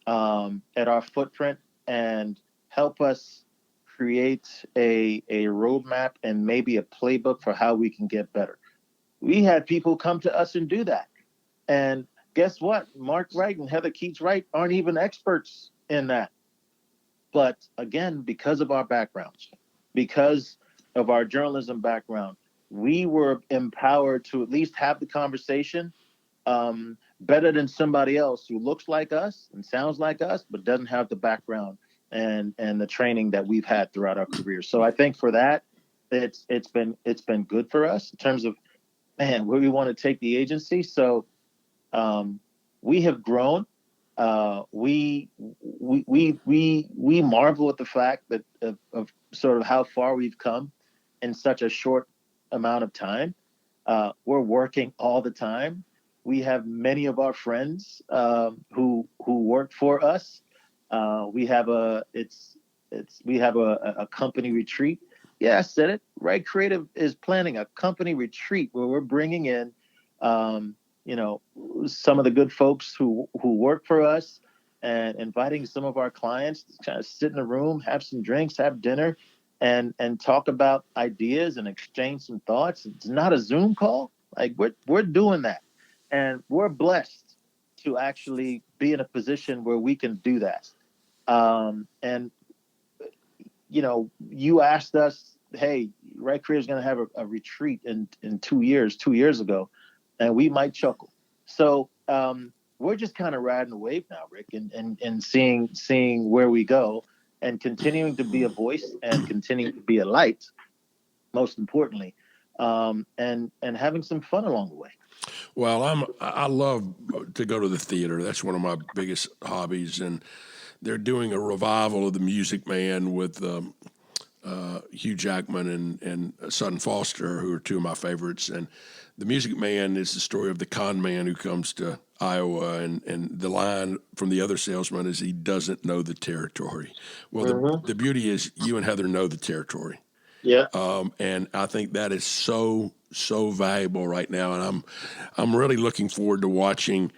at our footprint and help us create a roadmap and maybe a playbook for how we can get better. We had people come to us and do that. And guess what? Mark Wright and Heather Keats Wright aren't even experts in that. But again, because of our backgrounds, because of our journalism background, we were empowered to at least have the conversation better than somebody else who looks like us and sounds like us, but doesn't have the background and the training that we've had throughout our career. So I think for that, it's been good for us in terms of, man, where we want to take the agency. So we have grown. We marvel at the fact that of sort of how far we've come in such a short amount of time. We're working all the time. We have many of our friends who work for us. We have a company retreat. Yeah, I said it. Wright Creative is planning a company retreat where we're bringing in, some of the good folks who work for us, and inviting some of our clients to kind of sit in a room, have some drinks, have dinner, and talk about ideas and exchange some thoughts. It's not a Zoom call. Like we're doing that, and we're blessed to actually be in a position where we can do that. And you asked us, hey, Wright Creative is going to have a retreat in 2 years, 2 years ago, and we might chuckle. So we're just kind of riding the wave now, Rick, and seeing where we go, and continuing to be a voice and continuing to be a light, most importantly, and having some fun along the way. Well, I love to go to the theater. That's one of my biggest hobbies, and they're doing a revival of The Music Man with Hugh Jackman and Sutton Foster, who are two of my favorites. And The Music Man is the story of the con man who comes to Iowa, and the line from the other salesman is he doesn't know the territory. Well, the beauty is you and Heather know the territory. Yeah. And I think that is so valuable right now, and I'm really looking forward to watching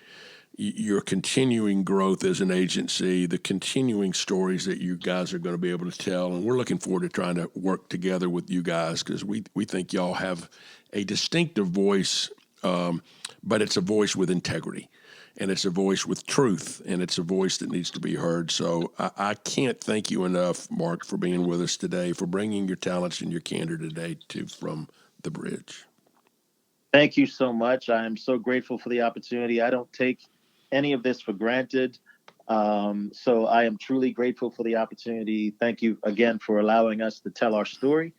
your continuing growth as an agency, the continuing stories that you guys are going to be able to tell, and we're looking forward to trying to work together with you guys because we think y'all have a distinctive voice, but it's a voice with integrity, and it's a voice with truth, and it's a voice that needs to be heard. So I can't thank you enough, Mark, for being with us today, for bringing your talents and your candor today to From the Bridge. Thank you so much. I am so grateful for the opportunity. I don't take any of this for granted. So I am truly grateful for the opportunity. Thank you again for allowing us to tell our story.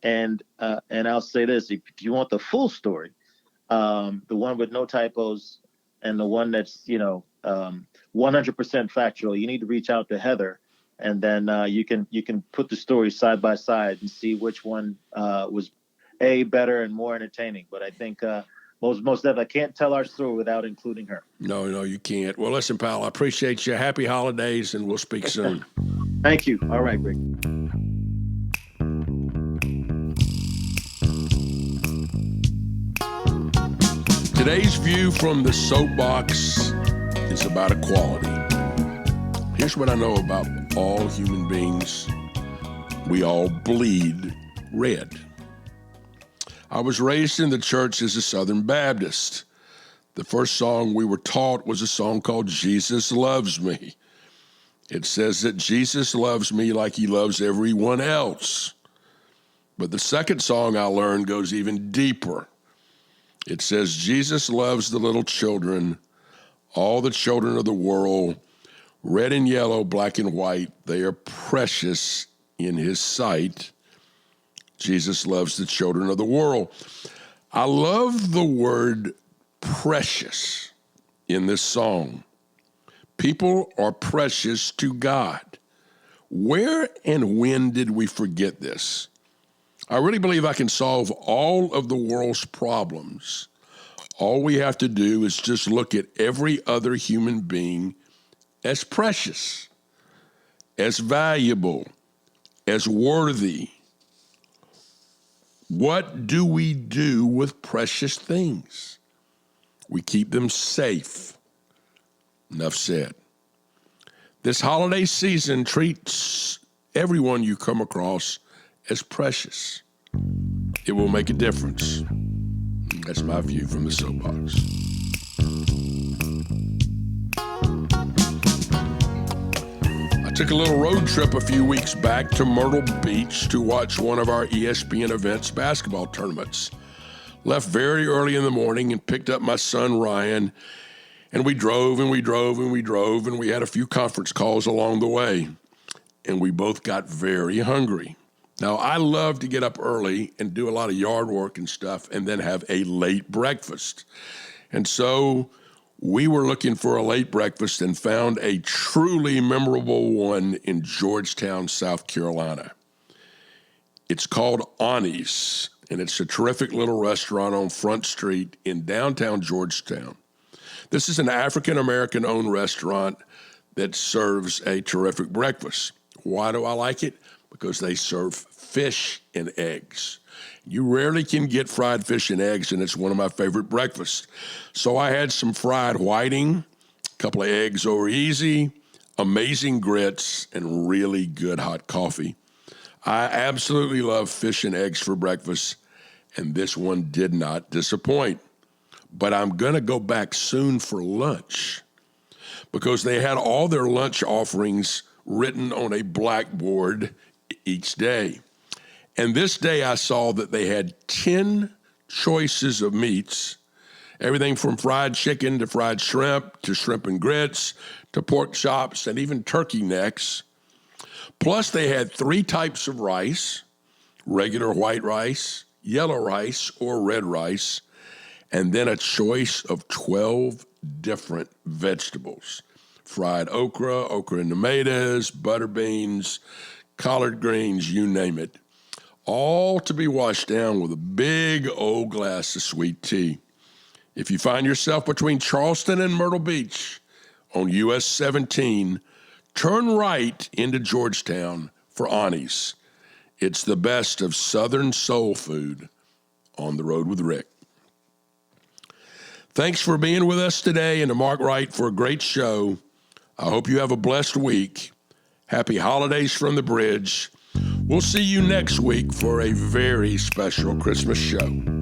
And I'll say this, if you want the full story, the one with no typos and the one that's, 100% factual, you need to reach out to Heather, and then you can put the stories side by side and see which one was better and more entertaining. But I think most definitely I can't tell our story without including her. No, you can't. Well, listen, pal, I appreciate you. Happy holidays, and we'll speak soon. Thank you. All right, Rick. Today's view from the soapbox is about equality. Here's what I know about all human beings. We all bleed red. I was raised in the church as a Southern Baptist. The first song we were taught was a song called Jesus Loves Me. It says that Jesus loves me like he loves everyone else. But the second song I learned goes even deeper. It says Jesus loves the little children, all the children of the world, red and yellow, black and white. They are precious in his sight. Jesus loves the children of the world. I love the word precious in this song. People are precious to God. Where and when did we forget this? I really believe I can solve all of the world's problems. All we have to do is just look at every other human being as precious, as valuable, as worthy. What do we do with precious things? We keep them safe. Enough said. This holiday season treats everyone you come across as precious. It will make a difference. That's my view from the soapbox. I took a little road trip a few weeks back to Myrtle Beach to watch one of our Espn events basketball tournaments. Left very early in the morning and picked up my son Ryan, and we drove and we drove and we drove, and we had a few conference calls along the way. and we both got very hungry. Now, I love to get up early and do a lot of yard work and stuff and then have a late breakfast. And so we were looking for a late breakfast and found a truly memorable one in Georgetown, South Carolina. It's called Ani's, and it's a terrific little restaurant on Front Street in downtown Georgetown. This is an African-American-owned restaurant that serves a terrific breakfast. Why do I like it? Because they serve fish and eggs. You rarely can get fried fish and eggs, and it's one of my favorite breakfasts. So I had some fried whiting, a couple of eggs over easy, amazing grits, and really good hot coffee. I absolutely love fish and eggs for breakfast, and this one did not disappoint. But I'm going to go back soon for lunch because they had all their lunch offerings written on a blackboard each day. And this day I saw that they had 10 choices of meats, everything from fried chicken to fried shrimp to shrimp and grits to pork chops and even turkey necks. Plus they had 3 types of rice, regular white rice, yellow rice, or red rice, and then a choice of 12 different vegetables. Fried okra and tomatoes, butter beans, collard greens, you name it. All to be washed down with a big old glass of sweet tea. If you find yourself between Charleston and Myrtle Beach on US 17, turn right into Georgetown for Ani's. It's the best of Southern soul food on the road with Rick. Thanks for being with us today and to Mark Wright for a great show. I hope you have a blessed week. Happy holidays from the bridge. We'll see you next week for a very special Christmas show.